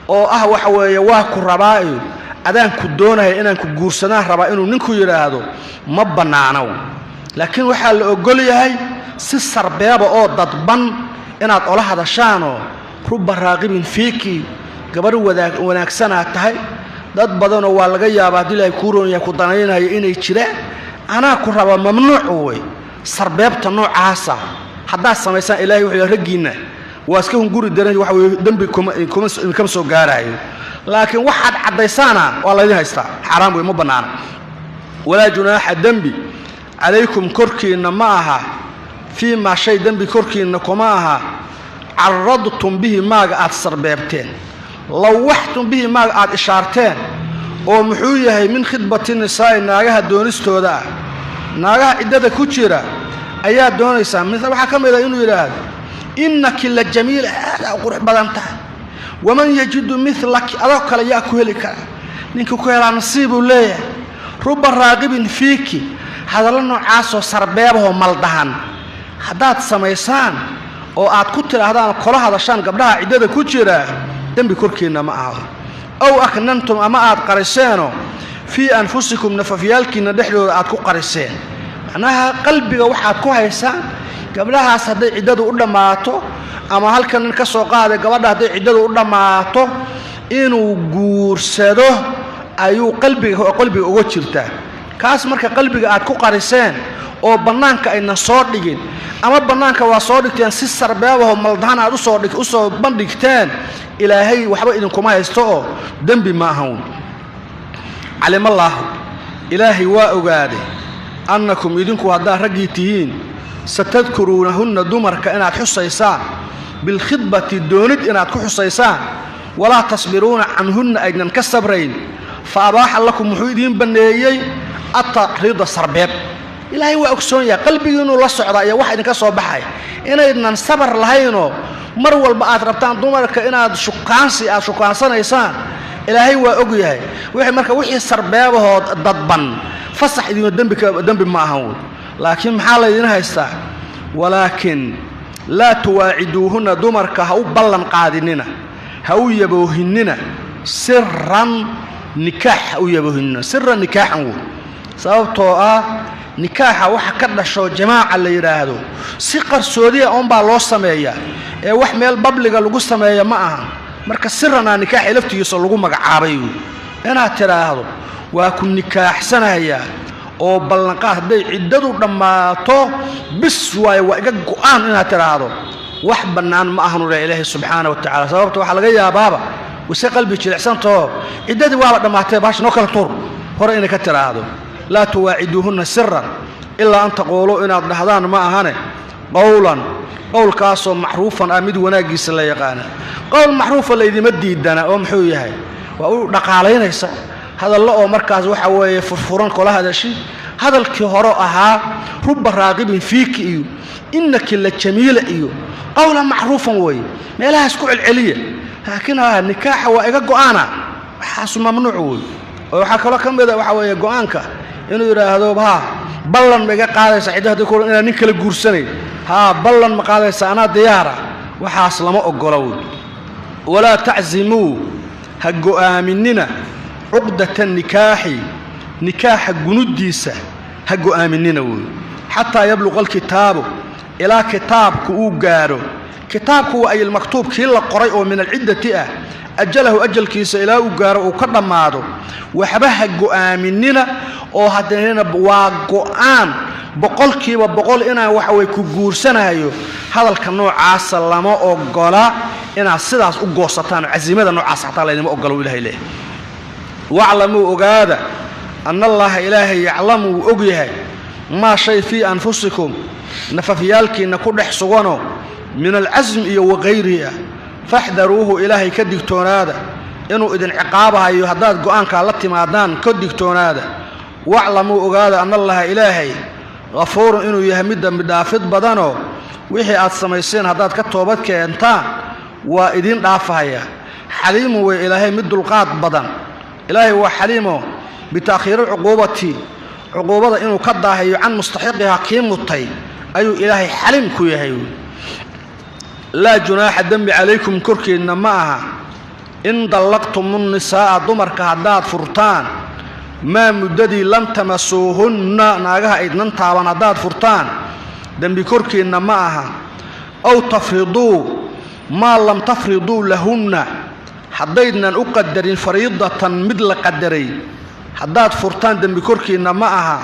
oo ah waxa weeye waa ku rabaayo adaan ku doonahay inaan ku guursadaan rabaa inuu ninku yidhaahdo ma bannaanow laakiin waxaa la ogol yahay si sarbeeba oo dadban inaad ola hadashaanoo rubba raaqibin fiiki gabar wanaagsanaa tahay dad badanoo waa laga yaabaa haddii ilaahay kuu roon yahay ku danaynayo inay jiraan anaa ku raba mamnuucu wey sarbeebta noocaasa haddaad samaysaan ilaahay wuxuu yahay raggiinna waa iska hunguri daran waxa weeye dembi kama soo gaarayo laakiin waxaad caddaysaana waa laydin haystaa xaaraan wey ma bannaana walaa junaaxa dembi calaykum korkiinna ma aha fii maa shay dembi korkiinna kuma aha carradtum bihi maaga aad sarbeebteen lawaxtum bihi maaga aad ishaarteen oo muxuu yahay min khidbati nisaa'i naagaha doonistooda ah naagaha ciddada ku jira ayaa doonaysaa waxaa ka mid ah inuu yidhaahdo innaki la jamiil aada qurux badan tahay waman yajidu milaki adoo kale yaa ku heli kara ninka ku helaa nasiibuu leeyahay rubba raaqibin fiiki hadallo noocaasoo sarbeebahoo maldahan haddaad samaysaan oo aad ku tidhaahdaan kola hadashaan gabdhaha ciddada ku jira dembi korkiinna ma aha ow aknantum ama aad qariseenoo fii anfusikum nafafyaalkiinna dhexdooda aad ku qariseen macnaha qalbiga waxaad ku haysaan gabdhahaas hadday ciddadu u dhammaato ama halkan nin ka soo qaaday gabadha hadday ciddadu u dhammaato inuu guursado ayuu qalbiga uga jirtaa kaas marka qalbiga aad ku qariseen oo bannaanka ayna soo dhigin ama bannaanka waa soo dhigteen si sarbeebahoo maldahan aad usoo bandhigteen ilaahay waxba idinkuma haysto oo dembi ma ahan calimallaahu ilaahay waa ogaaday annakum idinku haddaad raggii tihiin satadkuruunahunna dumarka inaad xusaysaan bilkhidbati doonid inaad ku xusaysaan walaa tasbiruuna canhunna aydnan ka sabrayn fa abaaxa lakum muxuu idiin banneeyey atacriida sarbeeb ilaahay waa ogsoon yahay qalbigiinuu la socdaa iyo wax idinka soo baxay inaydnan sabar lahaynoo mar walba aad rabtaan dumarka inaad shukaansanaysaan ilaahay waa og yahay wixii sarbeebahoo dadban fasax idinoo dembi ma ahan laakiin maxaa laydin haystaa walaakin laa tuwaaciduuhunna dumarka ha u ballan qaadinina ha u yaboohinina siran nikaax ha u yaboohinina siran nikaaxan wey sababtoo ah nikaaxa waxa ka dhasho jamaaca la yiraahdo si qarsoodiya oo baa loo sameeyaa ee wax meel babliga lagu sameeyo ma aha marka sirrana nikaaxa laftigiisa lagu magacaabay inaad tiraahdo waa ku nikaaxsanaya oo ballanqaad haday ciddadu dhamaato bis waa iga go'aan inaad tiraahdo wax banaan ma ahnu ilaahay subhanahu wa ta'ala sababta waxa laga yaabaaba wasi qalbi jilicsanto ciddadu waa dhamaatay baash noo kala tur hore inay ka tiraahdo la tuwaaciduhunna sirran illa an taqulu inaad dhahdaan ma ahane قول كاسو معروفا أمد وناقيس لا يقانا قول معروفا ليدي مديدنا ومحو يهي وأقول دقالين يسا هذا الله مركز وحوي فرفوران كل هذا الشيء هذا الكهراء رب راغب فيك إيو إنك لجميل إيو قولا معروفا وي ما لها سكوع العلية لكنها النكاح وإيقا قوانا حاسو ممنوع وي وحكا لكم بذا وحوي قوانك إنه يرى هذا بها بلن بيقا قادة سعيدة يقول إنا ننك لقرسني ها بلن مقادة سانا ديارة وحاصل ما أقولون ولا تعزموا هقو آمننا عقدة نكاح جنوديسة هقو آمننا حتى يبلغ الكتاب إلى كتاب كوجارو كتاب هو أي المكتوب كلا قريء من العدة أجله أجل كيس إلى وجارو وكذا ماذا وحبه هقو آمننا أو هدينا بواقعان بقول كي وبقول إنا وحوي كجور سنة هذا الكنوع عسل لما أقوله إنا سداس أقوسطان عزيمة النوع عسل لما أقوله إله إله واعلموا أجادا أن الله إلهي يعلم وأجيه ما شيء في أنفسكم نففيالك نكون حسوانه من العزم وغيره فاحذروه إلهي كدكتور هذا إنه إذن عقابها يهداد قوانك التي معدان كدكتور هذا واعلموا أجادا أن الله إلهي غفور إنه يهمد بدافد بدنه وحي أتصميسين هداد كتوبتك أنتان وإذن دافعيا حليم وإلهي مد القاد بدن إلهي هو حليمه بتأخير العقوبة عقوبة إنه كدها عن مستحقها قيمتي أي إلهي حليم كويهي لا جناح الدم عليكم كركي إنما إن ضلقتم النساء ضمرك هداد فرطان ما مددي لم تمسوهن ناقها إذن طابان هداد فرطان دم بكركي إنما أو تفرضوا ما لم تفرضوا لهن حديدنا أقدر فريضة مثل قدري حداد فرطان دم بكركي إنما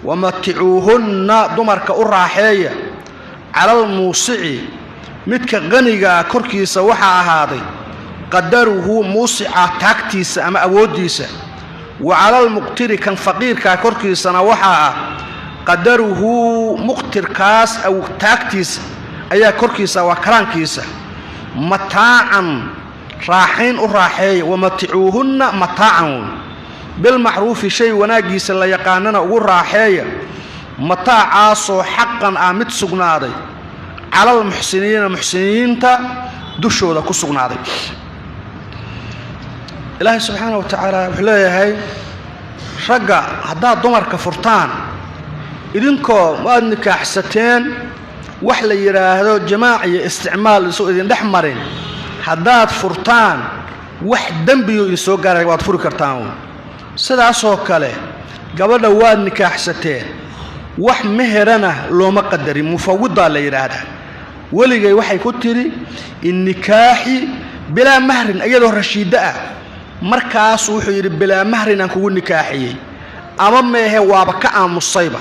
ومتعوهن ضمرك الراحية على الموسع متك غنيغا كركي سوحا هذا قدره موسع تاكتيس أما أوديس وعلى المقتر كان فقير كركي سنوحا قدره مقتر كاس أو تاكتيس أي كركي سوا كرانكيس متاعا راحين الراحية ومتعوهن متاعا بالمعروف شيء وناقيس اللي يقاننا والراحية متاع عاصو حقا آمد سقنادي على المحسنين تا دشو ذا كسقنادي إلهي سبحانه وتعالى وحلاه هاي رجع هذا ضمر كفرتان إذنكو ما نكاح ستين وحلا يراهدو جماعي استعمال سوء إذن دحمرين هذا فرتان واحد دنبيو يسوق قارك واد فركرتان سدا سوكله قبل واد نكاح ستين wax meherana looma qadarin mufawwida la yiraahdaa waligay waxay ku tiri in nikaahi bila mahrin ayadoo rashiida ah markaas wuxuu yiri bila mahrin aan kugu nikaahiyay ama mehe waaba ka aamusayba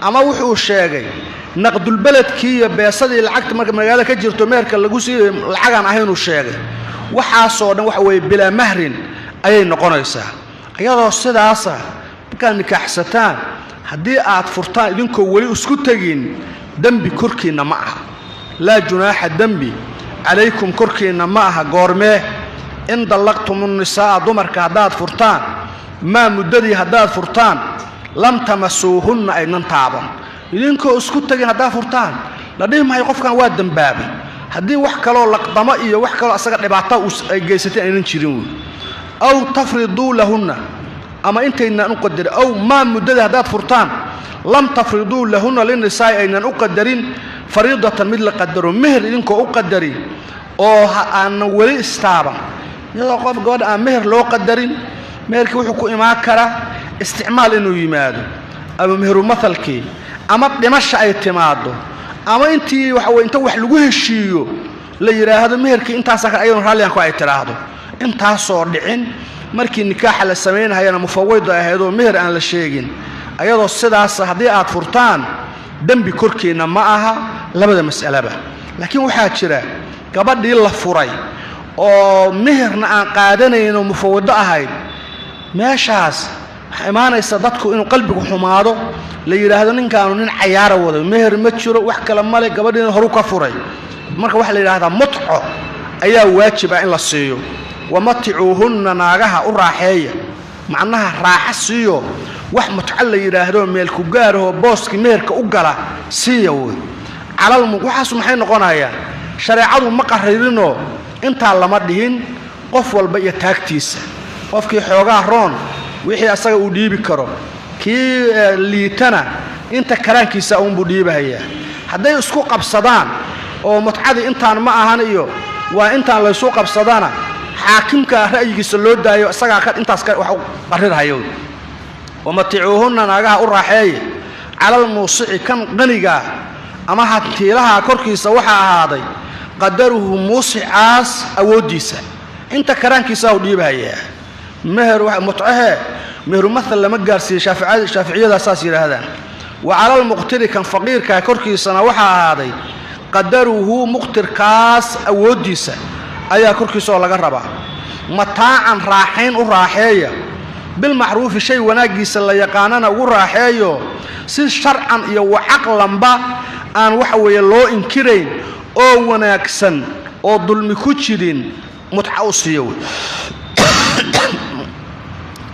ama wuxuu sheegay naqdul baladkii iyo beesadii lacagta marka magaalada ka jirto meerka lagu siiyay lacagan ahayn uu sheegay waxa soo dhan waxa way bila mahrin ayay noqonaysaa ayadoo sidaas ah ka nikaahsataan haddii aad furtaan idinkoo wali isku tagin dambi korkiina ma aha laa junaaha dambi calaykum korkiina ma aha goormee in dallaqtum الnisaa dumarka haddaad furtaan maa muddadii haddaad furtaan lam tamasuuhunna aynan taaban idinkoo isku tagin haddaad furtaan la dhihi maayo qofkan waa dambaabay haddii wax kaloo laqdamo iyo wax kaloo asaga dhibaato ay geysatay aynan jirin aw tafriduu lahunna أما أنت إن أقدر أو ما مدة هدات فرطان لم تفرضوا لهن للنساء أن أقدرين فريضة مثل قدروا مهر إنكو أقدرين أو أن ولي استعبا يلا قف قد مهر لو قدرين مهر كوحكو إماكرة استعمال إنه يمادو ama meheru mathalkii ama dhimasha ay timaado ama intii waxa way inta wax lagu heshiiyo la yiraahdo meherkii intaas ayuu raaliyanku ay tiraahdo intaas oo dhicin markii nikaaxa la sameeyayna mufawwid ahaydoo meher aan la sheegin ayadoo sidaas hadii aad furtaan dambi korkeena ma aha labada mas'alaba laakiin waxa jira gabadhii la furay oo meherna aan qaadanayno mufawwid ahayd meeshaas imaanaysa dadku inuu qalbigu xumaado la yiraahdo ninkaanu nin cayaar wado meher ma jiro wax kala male gabadhina horu ka furay marka waxa la yiraahdaa mutco ayaa waajib ah in la siiyo wamaticuhunna naagaha u raaxeeya macnaha raaxa siiyo wax mutco la yiraahdo meel ku gaaro booski meherka u gala siiyo calal waxaas maxay noqonayaan shariicadu ma qarririno inta lama dhihin qof walba iyo taagtiisa qofkii xoogaa roon wixii asaga uu dhiibi karo kii liitana inta karaankiisa uu dhiibahaya haday isku qabsadaan oo mutcadi intaan ma ahan iyo waa intaan la isku qabsadana xaakimka ra'yigiisa loo daayo asaga ka intaas ka wax qarrirahayo wamaticuhunna naagaha u raaxeeya calal muusici kan qaniga ama hantiilaha korkiisa waxa ahaaday qadaruhu muusicaas awoodiisa inta karaankiisa uu dhiibahaya meher wax mutcahe meher mathal lama gaarsiyo shaafiiciyada asaas yiraahdaan wa calal muqtiri kan faqiirka korkiisana waxa ahaaday qadaruhu muqtirkaas awoodiisa ayaa korkiisa laga rabaa mataacan raaxayn u raaxeeya bil macruuf shay wanaagiisa la yaqaanana ugu raaxeeyo si sharcan iyo waqlanba aan wax weeye loo inkirayn oo wanaagsan oo dulmi ku jirin mutca u siiyo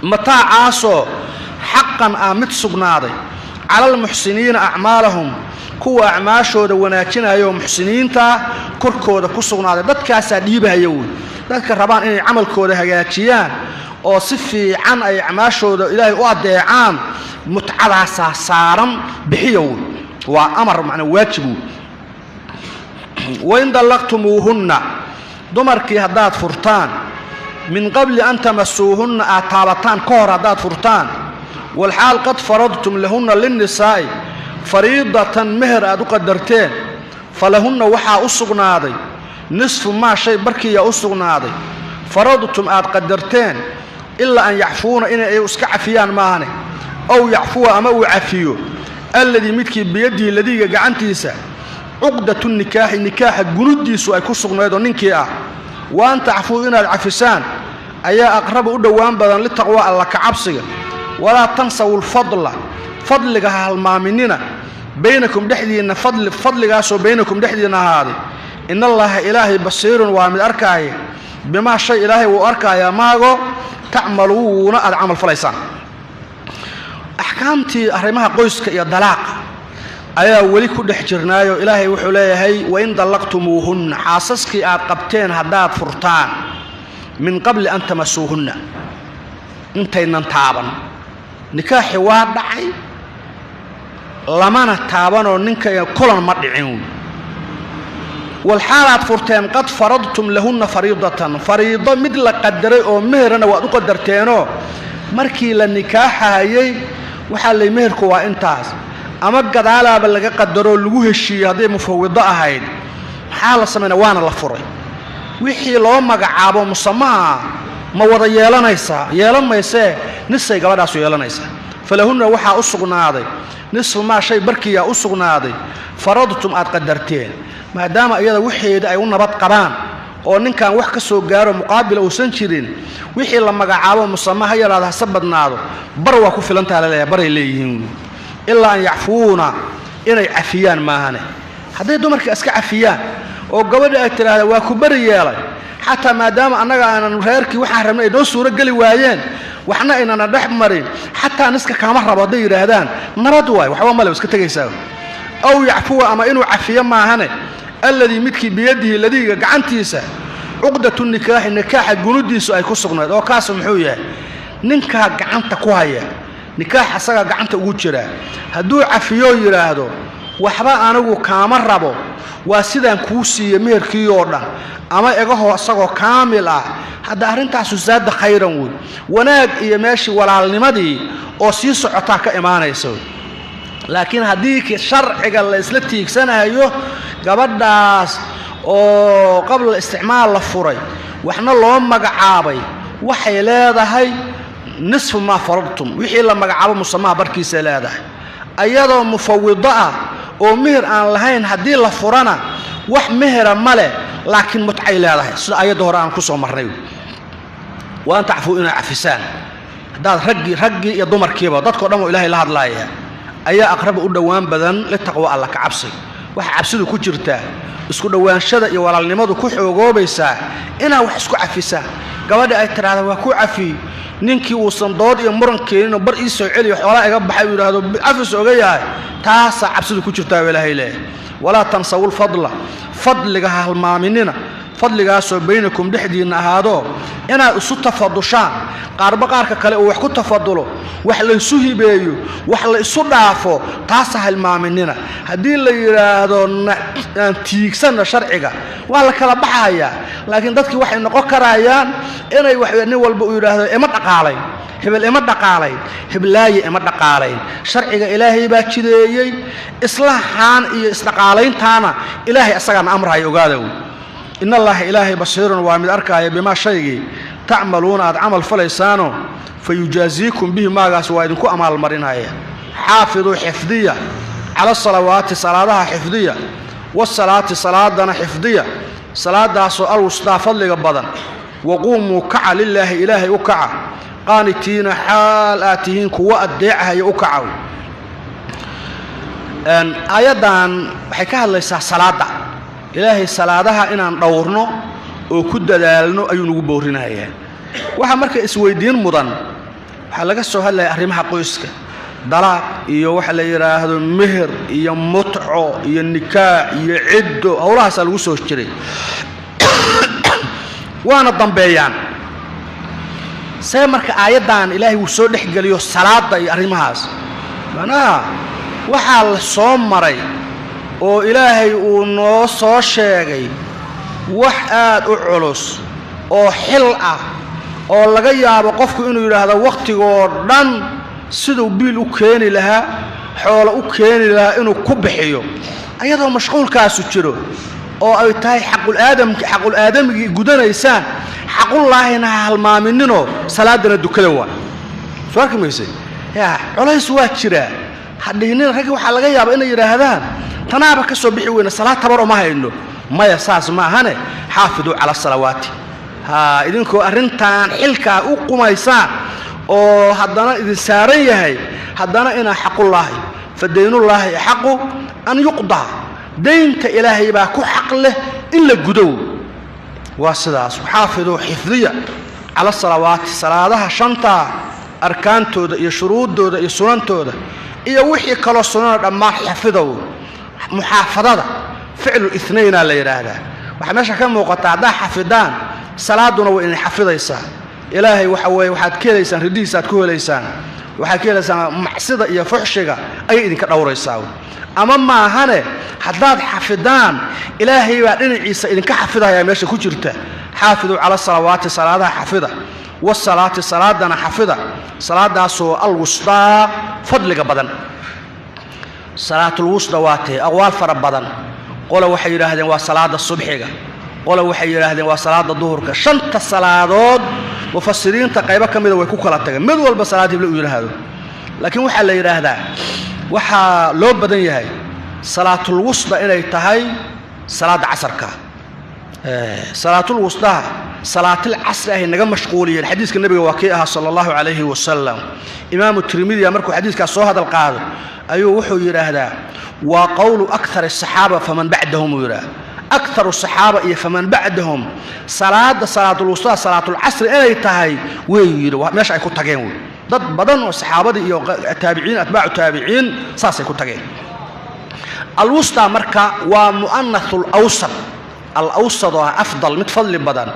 mataacaasoo xaqan mid sugnaaday calal muxsiniina acmaalahum kuwa acmaashooda wanaajinayo muxsiniinta korkooda ku sugnaaday dadkaas dhiibahayo dadka rabaan inay amalkooda hagaajiyaan oo si fiican ay acmaashooda ilaahay u adeecaan mutcadaas saaran bixiyo waa amar macna waajibu وإن دلقتموهن دمركي هداد فرتان من قبل أن تمسوهن أتابتان كور هداد فرتان والحال قد فرضتم لهن للنساء فريضة مهر أدو قدرتين فلهن وحا أسقناضي نصف ما شيء بركي يا أسقناضي فرضتم أد قدرتين إلا أن يعفون إن يسكعفيان ماهنه أو يعفوا أما يعفيو الذي متكي بيدي الذي قعنتيسا عقدة النكاح جنوديسو أي كسقناضو ننكي وأن تعفوا إن العفسان أي أقرب أدوان بدن للتقوى الله كعبسي ولا تنسوا الفضل فضلك هالمامنين بينكم دحدينا فضل قاسو بينكم دحدينا هذه إن الله إلهي بصير ومن أركاي بما شيء إلهي وأركاي ماغو تعملون العمل فليسان أحكامتي أحرمها قويسك يا دلاق أيا ولي كل حجرنايو إلهي وحوليهي وإن دلقتموهن حاسسك أقبتين هداد فرطان من قبل أن تمسوهن انتين ننتابن نكاحي وادعي لما نتابنوا ننكا كلنا مدعين والحالات فرتين قد فرضتم لهن فريضة مثل قدري أو مهرنا وقد قدرتينو مركي للنكاح هاي وحالي مهركو وانتاز أما قد على بلغا قدروا لغوه الشيء هذه مفوضة هاي حالة سمينا وانا لفري وحي لو مقعابو مصمها ما وضا يالانيسا نسي قباداسو يالانيسا فلهن وحا أسقناضي نصف ما شيء بركي يا أسقناضي فرضتم أد قدرتين ما دام أيضا وحيد أي نبات قران oo ninkan wax ka soo gaaro muqaabil oo san jirin wixii la magacaabo musamaha yaraada sabadnaado bar waa ku filantaa leeyahay baray leeyihiin illa an yafuna inay afiyaan maahane haday dumarka iska afiyaan oo gabadha ay tiraahdo waa ku bari yeelay hatta maadaama anaga aan reerkii waxa rabnay doo suura gali waayeen waxna inana dhex marin hatta niska kama rabo haday yiraahdaan nabad waay waxba ma la iska tagaysaa aw yafua ama inuu afiyo maahane الذي متكي بيده الذي قعنتيسا عقدة النكاح جنوديسو أي كسقناد أو كاسم حوية نكاح قعنت كوهية نكاح سجى قعنت وجرا هدو عفيو يرادو waxba anigu kaama rabo waa sidaan kuu siiye meherkii oo dhan ama egaho asagoo kaamil ah hadda arintaasu zaada khayran wey wanaag iyo meeshii walaalnimadii oo sii socotaa ka imaanaysa laakiin haddii sharciga la isla tiigsanayo gabadhaas oo qabla isticmaal la furay waxna loo magacaabay waxay leedahay nisfu ma faradtum wixii la magacaabo musamaha barkiisa leedahay ayadoo mufawwida ah oo meher aan lahayn haddii la furana wax mehera male laakiin mutcay leedahay sida ayada hore aan ku soo marnay waan tacfu ina afisaan hadaad raggi iyo dumarkiiba dadkoo dhan oo ilaahay la hadlaaya ayaa aqrab u dhawaan badan la taqwa alla ka cabsi wax cabsidu ku jirtaa isku dhawaanshada iyo walaalnimadu ku xoogoobaysaa inaa wax isku cafisaan gabadha ay tiraahdo waa ku cafi ninkii uu sandood iyo muran keenin bar ii soo celiyo xoolaa iga baxay uu yiraahdo cafis oga yahay taasa cabsidu ku jirtaa ilaahay leeyahay wala tansawul fadliga halmaaminina fadligaasoo baynakum dhexdiina ahaado inaad isu tafadushaan qaarba qaarka kale oo wax ku tafadulo wax la isu hibeeyo wax la isu dhaafo taas halmaaminina haddii la yiraahdo tiigsana sharciga waa la kala baxaya laakiin dadkii waxay noqon karayaan inay wax nin walba u yiraahdo ima dhaqaalay hebel ima dhaqaalay heblaaye ima dhaqaalay sharciga ilaahay baa jideeyay islaahan iyo isdhaqaalayntaana ilaahay asagana amrahay ogaadaw إن الله إلهي بصير وامد أركايا بما شيء تعملون أد عمل فليسانو فيجازيكم به ما قاس وايدكم أمال المرين هاي حافظوا حفظية على الصلوات صلاتها حفظية والصلاة صلاتنا حفظية صلاة دا سؤال وستافل لقبضا وقوموا كعا لله إلهي أكعا قانتين حال آتهين كواء الدعها يأكعوا آيادا حكاها الله صلاة ilaahay salaadaha inaan dhowrno oo ku dadaalno ayuu nagu boorinayaa waxa marka isweydiin mudan waxa laga soo hadlay arrimaha qoyska dalaaq iyo waxa la yiraahdo meher iyo mutco iyo nikaax iyo ciddo hawlahaas lagu soo jiray waana dambeeyaan say marka aayadan ilaahay uu soo dhexgaliyo salaada iyo arrimahaas macnaha waxa la soo maray oo ilaahay uu noo soo sheegay wax aad u culus oo xil ah oo laga yaabo qofku inuu yiraahdo waqtigoo dhan sidoo biil u keeni lahaa xoolo u keeni lahaa inuu ku bixiyo ayadoo mashquulkaas jiro oo ay tahay xaqul aadamigi gudanaysaan xaqullaahina halmaaminino salaadana dukada waa soo arkaysay yaa culays waa jira hadhiinin rag waxa laga yaabaa inay yiraahdaan tanaaba ka soo bixi weena salaad tabar uma hayno maya saas ma ahane xaafidu ala salawaati ha idinku arintan xilka u qumaysaan oo haddana idin saaran yahay haddana ina xaqullaahi fadaynullaahi xaqu an yuqda deynta ilaahay baa ku xaq leh in la gudo waa sidaas xaafidu xifdiya ala salawaati salaadaha shanta arkaantooda iyo shuruudooda iyo sunantooda iyo wixii kala sunan dhammaan xafidow محافظة فعل الاثنين لا يراها وحماشا كان موقتا دا حفظان صلاتنا وإن حفظيسا إلهي وحوي وحد كيليسان رديسات كوليسان وحد كيليسان محسدة إيا فحشيغا أي إذن كدوريساو أما ما هاني حداد حفظان إلهي وعدين عيسى إذن كحفظها يا ماشا كجرته حافظوا على الصلوات صلاتها حفظة والصلاة صلاتنا حفظة صلاة سو الوسطى فضلك بدن صلاة الوسطى واتي أقوال فربضان قولوا وحي يراهدين وصلاة الصبح قولوا وحي يراهدين وصلاة الظهر شنت الصلاة مفسرين تقريبا كميدا ويكوكا لاتاقا مدو البصلاة يبلغوا يراهدوا لكن وحا اللي يراهدا وحا لو بدن يهي صلاة الوسطى إلي تهي صلاة عصركا صلاة الوسطى صلاة العصر هي نجم مشغولية الحديث النبي وكيئها صلى الله عليه وسلم إمام الترمذي أمركو حديث كالصو هذا القاضي أيوه وحو يراهدا وقول أكثر الصحابة فمن بعدهم يراه أكثر الصحابة فمن بعدهم صلاة الوسطى صلاة العصر إلي تهي ويرو ماشي يكون تاجين ضد بدن والصحابة التابعين أتباع التابعين صاص يكون تاجين الوسطى مركا ومؤنث الأوسط أفضل متفضل بدن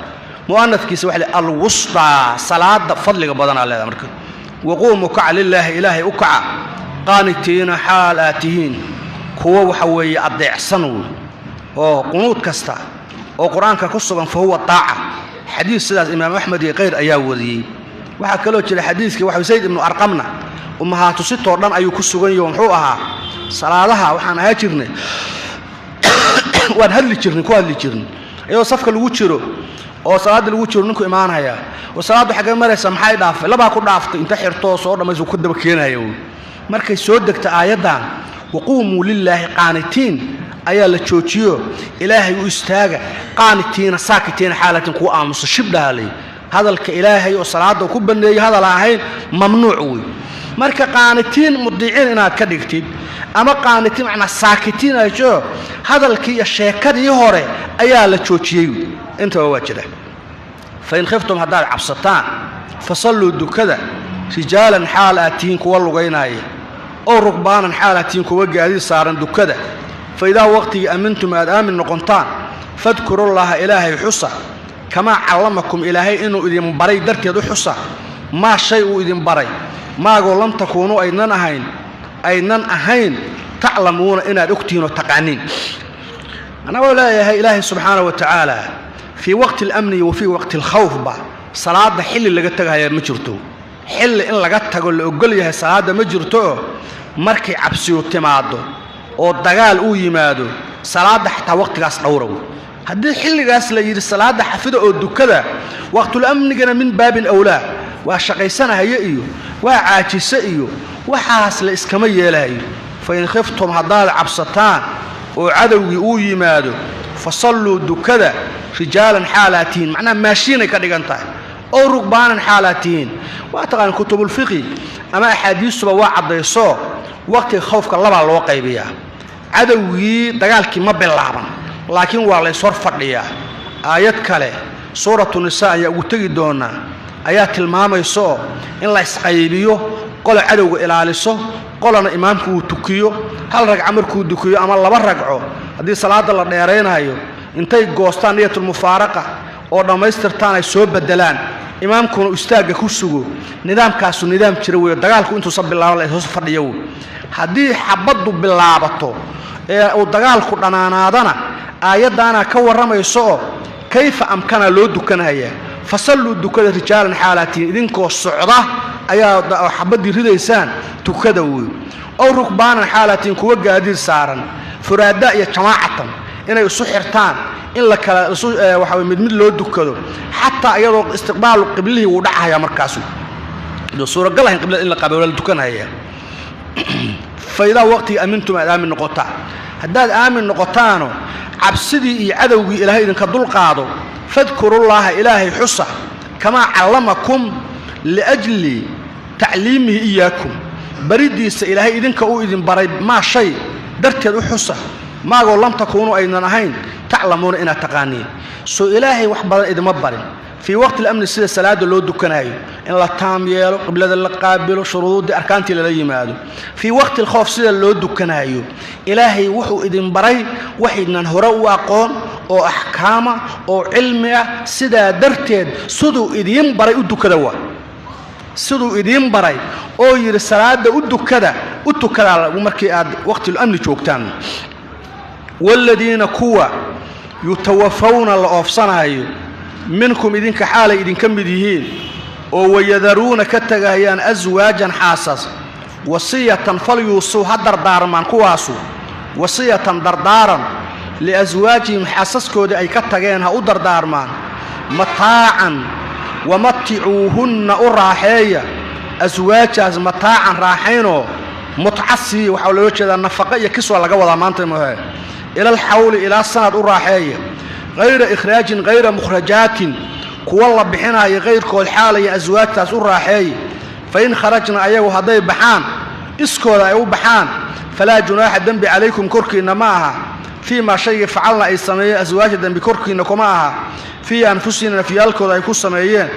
مؤنث كيس واحد الوسطى صلاة فضل بدن على مركا وقوموا كع لله إلهي أكع قانتين حالاتهين kuwa waxa weeye adeecsan oo qunuud kasta oo quraanka ku sugan fahuwa taaca xadiis sidaas imaam ahmed iyo qeyr ayaa wariyay waxa kale oo jira xadiiska waxa Zayd ibn Arqamna ummahaatu si toodhan ayuu ku sugan yahay wuxuu ahaa salaadaha waxaan ahaa jirnay waan hadli jirnay ayuu safka lagu jiro oo salaad lagu jiro ninku iimaanaya oo salaadu xaga maraysa maxay dhaafay laba ku dhaaftay inta xirto soo dhamayso ku daba keenayo markay soo degta aayadan waqumu lillahi qaanitiin ayaa la joojiyo ilaahay u istaaga qaanitiin saakitiin xaalatan ku aamuso shibdaalay hadalka ilaahay oo salaada ku baneeyay hadal ahayn mamnuuc way marka qaanitiin mudiicin inaad ka dhigtid ama qaanitiin macna saakitiin ayo hadalkii iyo sheekadii hore ayaa la joojiyay inta waa jira fa in khiftum hadaa cabsataan fasallu dukada rijalan xaalatiin kuwa lugaynaaye oo rukbaanan xaalatiin kuwa gaadi saaran dukada فإذا وقت أمنتم آمن نقنطان فاذكروا الله إلهي حصة كما علمكم إلهي إنه إذن بري درك يدو حصة ما شيء إذن بري ما قول لم تكونوا أينن أهين تعلمون إن أكتين وتقعنين أنا أقول يا إلهي سبحانه وتعالى في وقت الأمن وفي وقت الخوف بعد صلاة حل اللي قلتها يا مجرتو حل إن لقتها قل يا صلاة مجرتو مركي عبسيو تمادو oo dagaal uu yimaado salaada xataa waqtigaas dhowrow hadii xilligaas la yiri salaada xafida oo dukada waqtul amnigana min baabin awla waa shaqaysanahay iyo waa caajisa iyo waxaas la iskama yeelayo fa in khiftum hadaal cabsataan oo cadawgi uu yimaado fasallu dukada rijalan xaalatiin macna maashiina ka dhigantahay oo rugbaanan xaalatiin waa taqaan kutubul fiqh ama ahadiisuba waa cadayso waqti khawfka laba loo qaybiyaa cadawgii dagaalkii ma bilaaban laakiin waa la soo fadhiyaa aayad kale suuratu nisaa ayaa ugu tagi doona ayaa tilmaamayso in la isqaybiyo qol cadawga ilaaliso qolana imaamku uu tukiyo hal ragca markuu dukiyo ama laba ragco hadii salaada la dheereynayo intay goostaan niyatul mufaaraqa oo dhamaystirtaan ay soo bedelaan imaamkuna istaaga ku sugo nidaamkaas nidaam jira weey dagaalku intuu sab bilaabo la soo fadhiyo hadii xabadu bilaabato ee uu dagaalku dhanaanaadana aayadana ka waramayso kayfa amkana loo dukanaya fasallu dukada rijaalan xaalatiin idinkoo socda ayaa xabadii ridaysaan tukada weey oo rukbaanan xaalatiin kuwa gaadiid saaran furaada iyo jamaacatan inay isu xirtaan in la kala waxa mid loo dukado hatta iyadoo istiqbaal qiblihi uu dhacaya markaas suura galayn qibla in la qaabilo la dukanaya فإذا وقت أمنتم آمن نقطة هداد آمن نقطانو عبسدي عدوي إلهي إذن كدول قادو فاذكروا الله إلهي حصة كما علمكم لأجل تعليمه إياكم بريديس إلهي إذن كأو إذن بريد ما شيء درت يدو حصة ما قول لم تكونوا أيضا نهين تعلمون إنا تقانين سو إلهي وحبا إذن مبارين في وقت الأمن السيدة السلاد اللي دكنايو إن الله تام يالو قبل ذا اللي قابلو شروط دي أركانتي للي مادو في وقت الخوف سيدة اللي دكنايو إلهي وحو إذن بري وحيدنا نهروا واقون أو أحكامة أو علمية سيدة درتين سدو إذن بري أدو سدو إذن بري أو يرسلاد أدو كذا ومركي وقت الأمن جوكتان والذين كوا يتوفون الأفصانايو منكم إذن كحالة إذن كمديهين ويذرون كتغيان أزواجا حاسس وصية فليوصوا هدر دارمان كواسو وصية دردارا لأزواجهم حاسس كود أي كتغيان هؤدر دارمان متاعا ومتعوهن أراحية أزواجها متاعا راحينو متعصي وحول وجه النفقية كسوة لقوة مانتمه إلى الحول إلى السنة أراحية غير إخراج غير مخرجات كوالله بحنا غير كل حالة أزواج تسور راحي فإن خرجنا أيوه هذي بحان اسكور أيوه بحان فلا جناح الذنب عليكم كركي معها فيما شيء فعلنا أي سمية أزواج الذنب كركي معها في أنفسنا في الكل أيكون سميين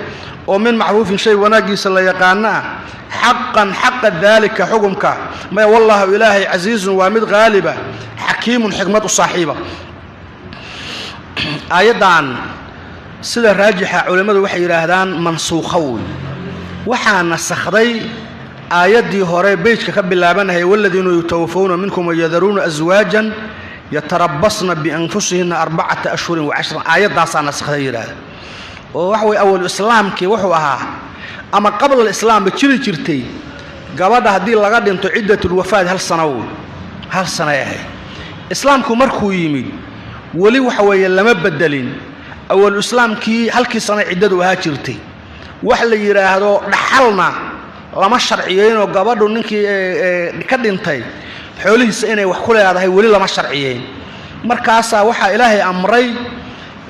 ومن معروف شيء وناقص الله يقانا حقا حق ذلك حكمك ما والله إلهي عزيز وامد غالبة حكيم حكمة صاحبة أيضاً سيدة راجحة علماء وحي يراهدان منسوخون وحا نسخدي آياتي هوري بيتك كبلابان هي والذين يتوفون منكم ويذرون أزواجا يتربصن بأنفسهن 4 أشهر و10 آيات داسا نسخيرا وحوي أول الإسلام كي وحوها أما قبل الإسلام بتشري جرتي قبل هدي لغد انتو عدة الوفاة هل سنة هي إسلامكم مركو يمين ولي وحوي لما بدلين أول الإسلام كي هل كي سنة عدة وهاجرتي وحل يراهدو نحلنا لما الشرعيين وقبضوا ننكي كدنتي حوليس إني وحكولي هذا هي ولي لما الشرعيين مركاسا وحا إلهي أمري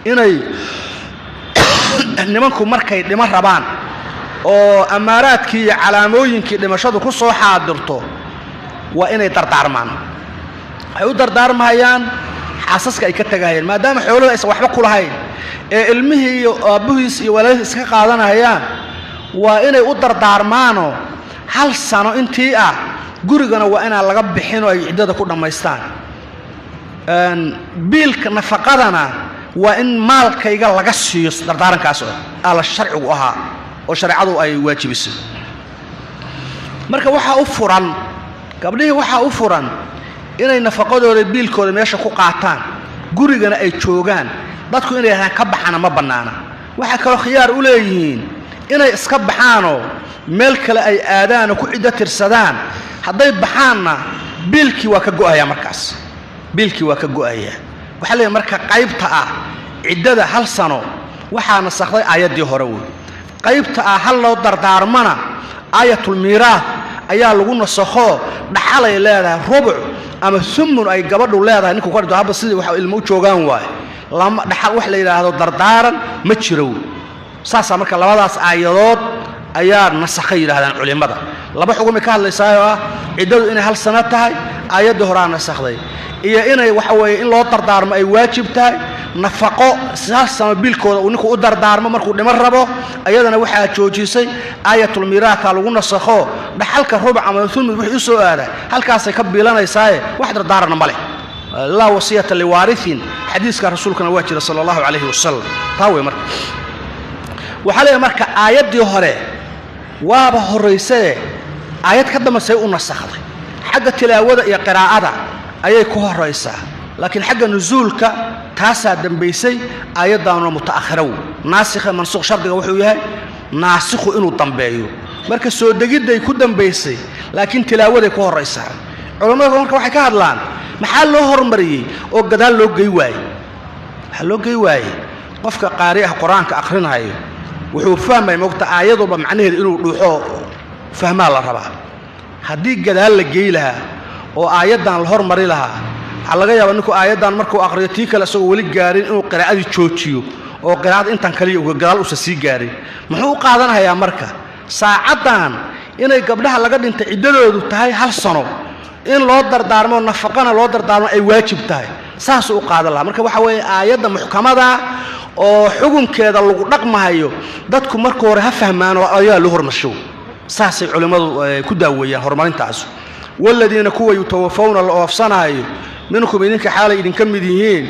إني nimanku markay dhima rabaan oo amaaraadkii calaamooyinkii dhimashadu ku soo xaadirto waa inay dardaarmaan ay u dardaarmayaan xaasaska ay ka tagayeen maadaama xoolaha ay waxba ku lahayn ee ilmihii iyo aabuhiis iyo walaalkiis iska qaadanayaan waa inay u dardaarmaano hal sano intii ah gurigana waa inaan laga bixin oo ay ciidada ku dhameystaan biilka nafaqadana وإن مالك يقال لك السيوس دردارن كاسو على الشرع وها وشرعه أي واجب السن مركا وحا أفران قبله وحا أفران إنه نفقده ربيل كود ميشا قاعتان قريقنا أي تشوغان دادكو إنه كبحانا ما بنانا وحا كالو خيار أوليهين إنه اسكبحانو ملك لأي آدان وكعدة ترسدان حدا بحانا بيلكي وكاقوها يا مركز بيلكي وكاقوها وحلي مركا قيبتا عدده هل سنو وحا نسخدي آياتي هورو قيبتا هل لو دردارمنا آية الميراث ayaa lagu nasaxo dhaxalay leedahay rubuc ama sumun ay gabadhu leedahay ninku qordo haba sidii waxa ilmo u joogan waay lama dhaxal wax la yiraahdo dardaaran ma jiro saasa marka labadaas aayadood ayaa nasaxay yiraahdaan culimada laba xugum ka hadlaysaa cidadu inay hal sano tahay aayada hore nasaxday iyo inay waxa weeye in loo dardaarmo ay waajib tahay nafaqo saasama bilkooda uu ninku u dardaarmo markuu dhimo rabo ayadana waxa joojisay aayatul miiraaka lagu nasaxo dhaxalka rubuc ama thumud wixii soo aaday halkaas ay ka biilanaysaa wax dardaarana male la wasiyata li warithin xadiiska rasuulkana waa jira sallallahu alayhi wasallam taawe marka waxa marka aayadii hore waaba horeysay aayad ka dambeysay u nasaxday xagga tilaawada iyo qiraa'ada ayay ku horeysaa laakiin xagga nuzuulka taasa dambeysay aayadaana mutaakhiraw naasikha mansuuq shardiga wuxuu yahay naasikhu inuu dambeeyo marka soo degiday ku dambeysay laakiin tilaawada ku horeysaa culimadu marka waxay ka hadlaan maxaa loo hormariyay oo gadaal loo geey waayay qofka qaari ah quraanka aqrinayo wuxuu fahmay moogta aayaduba macnaheedu inuu dhuuxo fahmaa la rabaa haddii gadaal la geey lahaa oo aayadan la hormari lahaa waxa laga yaabaa ninku aayadan markuu aqriyo tii kale asagoo wali gaarin inuu qiraa'adii joojiyo oo qiraa'ad intan kaliya uga gadaal u sii gaarin muxuu qaadanayaa marka saacadan inay gabdhaha laga dhintay ciidadoodu tahay hal sano in loo dardaarmo nafaqana loo dardaarmo ay waajib tahay saas uu qaadan lahaa marka waxa weeye aayada muxkamada oo xukunkeeda lagu dhaqmahayo dadku markii hore ha fahmaan oo ayaa loo hormarsho saasay culimadu ku daawayaan horumarintaas والذين كوا يتوفون الأوفسناي منكم إنك حالة إذن كم ديهين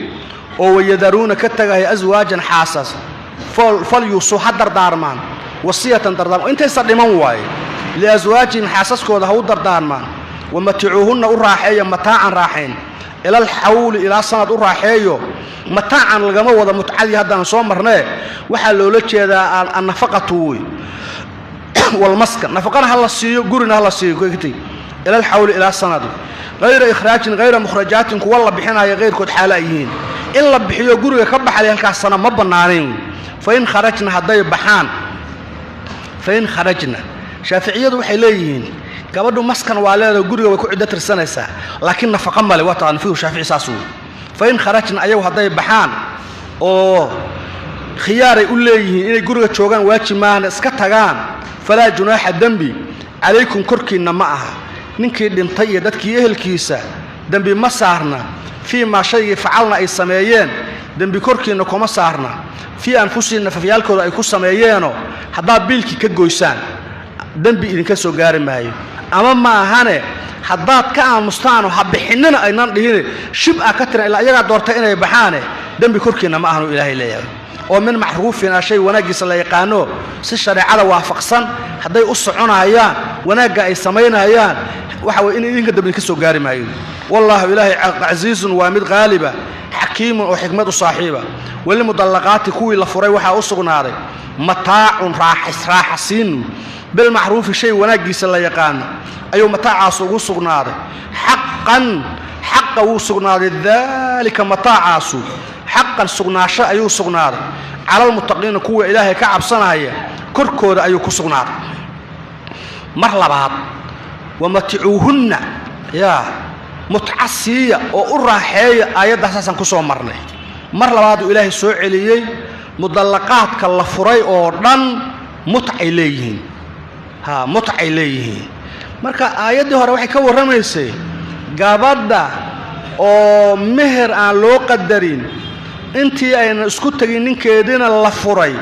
أو يذرون كتجاه أزواجا حاسس فليوصوا حدر دارمان وصية دردارمان أنت يصدمون واي لأزواج حاسس كوده هو دردارمان ومتعوهن الراحية متاعا راحين إلى الحول إلى سنة الراحية متاعا الجماعة وذا متعدي هذا نصومرنا وحلوا لك هذا النفقة والمسكن نفقنا هلا السيو قرنا هلا السيو كتير إلى الحول إلى السند غير إخراج غير مخرجات والله بحنا غير كود حاليين إلا بحيو جرو يكبح عليها كالسنة ما بنارين فإن خرجنا هذا بحان فإن خرجنا شافعية وحليين كبدو مسكن وعلى جرو ويكون عدة السنة ساعة لكن نفقا مالي وطن فيه شافعي ساسو فإن خرجنا أيوه هذا بحان أو خيار يقول لي إن جرو تشوغان واتش مان اسكتغان فلا جناح الذنبي عليكم كركنا معها ninkii dhintay dadkii ehelkiisa dambi ma saarna fi ma shay facalna ay sameeyeen dambi korkiina kuma saarna fi anfusina fafiyalkooda ay ku sameeyeeno hadaa biilki ka goysaan dambi idinka soo gaari maayo ama ma ahane hadaad ka aamustaano habixinina aynan dhihin shib ka tira ilaa iyaga doortay inay baxaane dambi korkiina ma ahanu ilaahay leeyahay oo min macruufina shay wanaagiisa la yaqaano si shariicada waafaqsan haday u soconayaan wanaaga ay sameynayaan waxa way in idinka dambi ka soo gaari maayo wallahu ilaahi aziizun wa mid qaaliba حكيم وحكمة صاحبة والمطلقات كوي لفري وحا أصغناري متاع راحسين بالمعروف شيء ونجس الله يقان أيو متاع أصغناري حقا وصغناري ذلك متاع حقا صغناشا أيو صغناري على المتقين كوي إلهي كعب صنايا كركور أيو كصغناري مرلبات ومتعوهن يا متعسية وأراحية آيات أساساً كسو مرني مر لبعض إلهي سوء عليي مضلقات كاللفري أوردان متع إليهن متع إليهن مركا آيات دي هورا وحي كور رميسي قابدا أو مهر آن لو قدرين انتي اين اسكو تغينين كيدين اللفري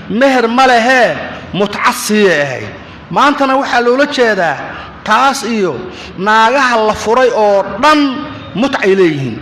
مهر مالها متعسية هاي ما انتنا وحا لولا جيدا taas iyo naagaha la furay oo dhan mutca ilayhin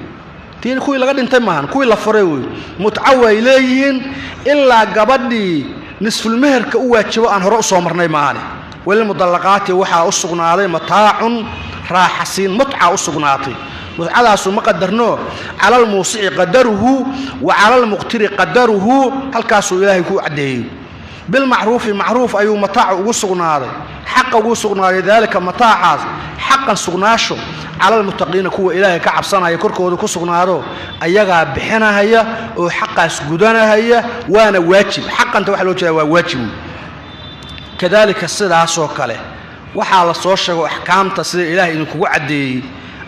tiin kuwi laga dhintay maahan kuwi la furay way mutca way leeyihiin illa gabadhii nisful meherka u waajibo aan hore u soo marnay maahan wal mudallaqaati waxa u sugnaaday mataa'un raaxasiin mutca u sugnaatay mutcadaas ma qadarno ala al muusi'i qadaruhu wa ala al muqtiri qadaruhu halkaas ilaahay ku cadeeyay بالمعروف معروف أيو متاع وسقناره حق وسقناره ذلك متاع حقا سقناشه على المتقين كوا إلهي كعب صنع يكركوا ذو كسقناره أيها بحنا هي وحق سجودنا هي وأنا واجب حقا توحل وجه واجب كذلك السيد عصوكله وحال الصوشة وأحكام تصير إلهي إنك وعدي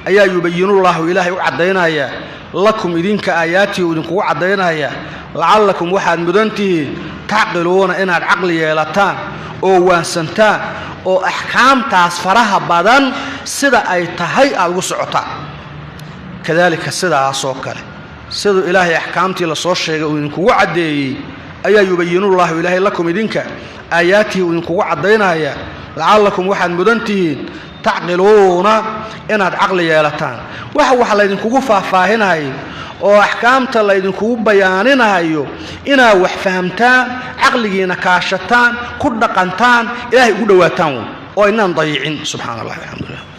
أيها يبين الله إلهي وعدينا هي لكم إذنك آياتي وإنك وعدينا هي لعلكم واحد مدنته تعقلون إن العقل يلتان أو وانسنتان أو أحكام تاسفرها بدن سيدا أي تهيئ الوسعطان كذلك السيدا عصوكله سيدا إلهي أحكامتي لصوشة وإنك وعدي أيها يبين الله إلهي لكم إذنك آياتي وإنك وعدينا هي لعلكم واحد مدنته تعقلون إن العقل يلتان waxa la idinku faahfaahinayo oo ahkaamta la idinku bayaaninayo ina wax fahamtaan aqligiina kaashataan ku dhaqantaan ilaahay ugu dhawaataan oo inaan dayicin subhanallahi walhamdulillah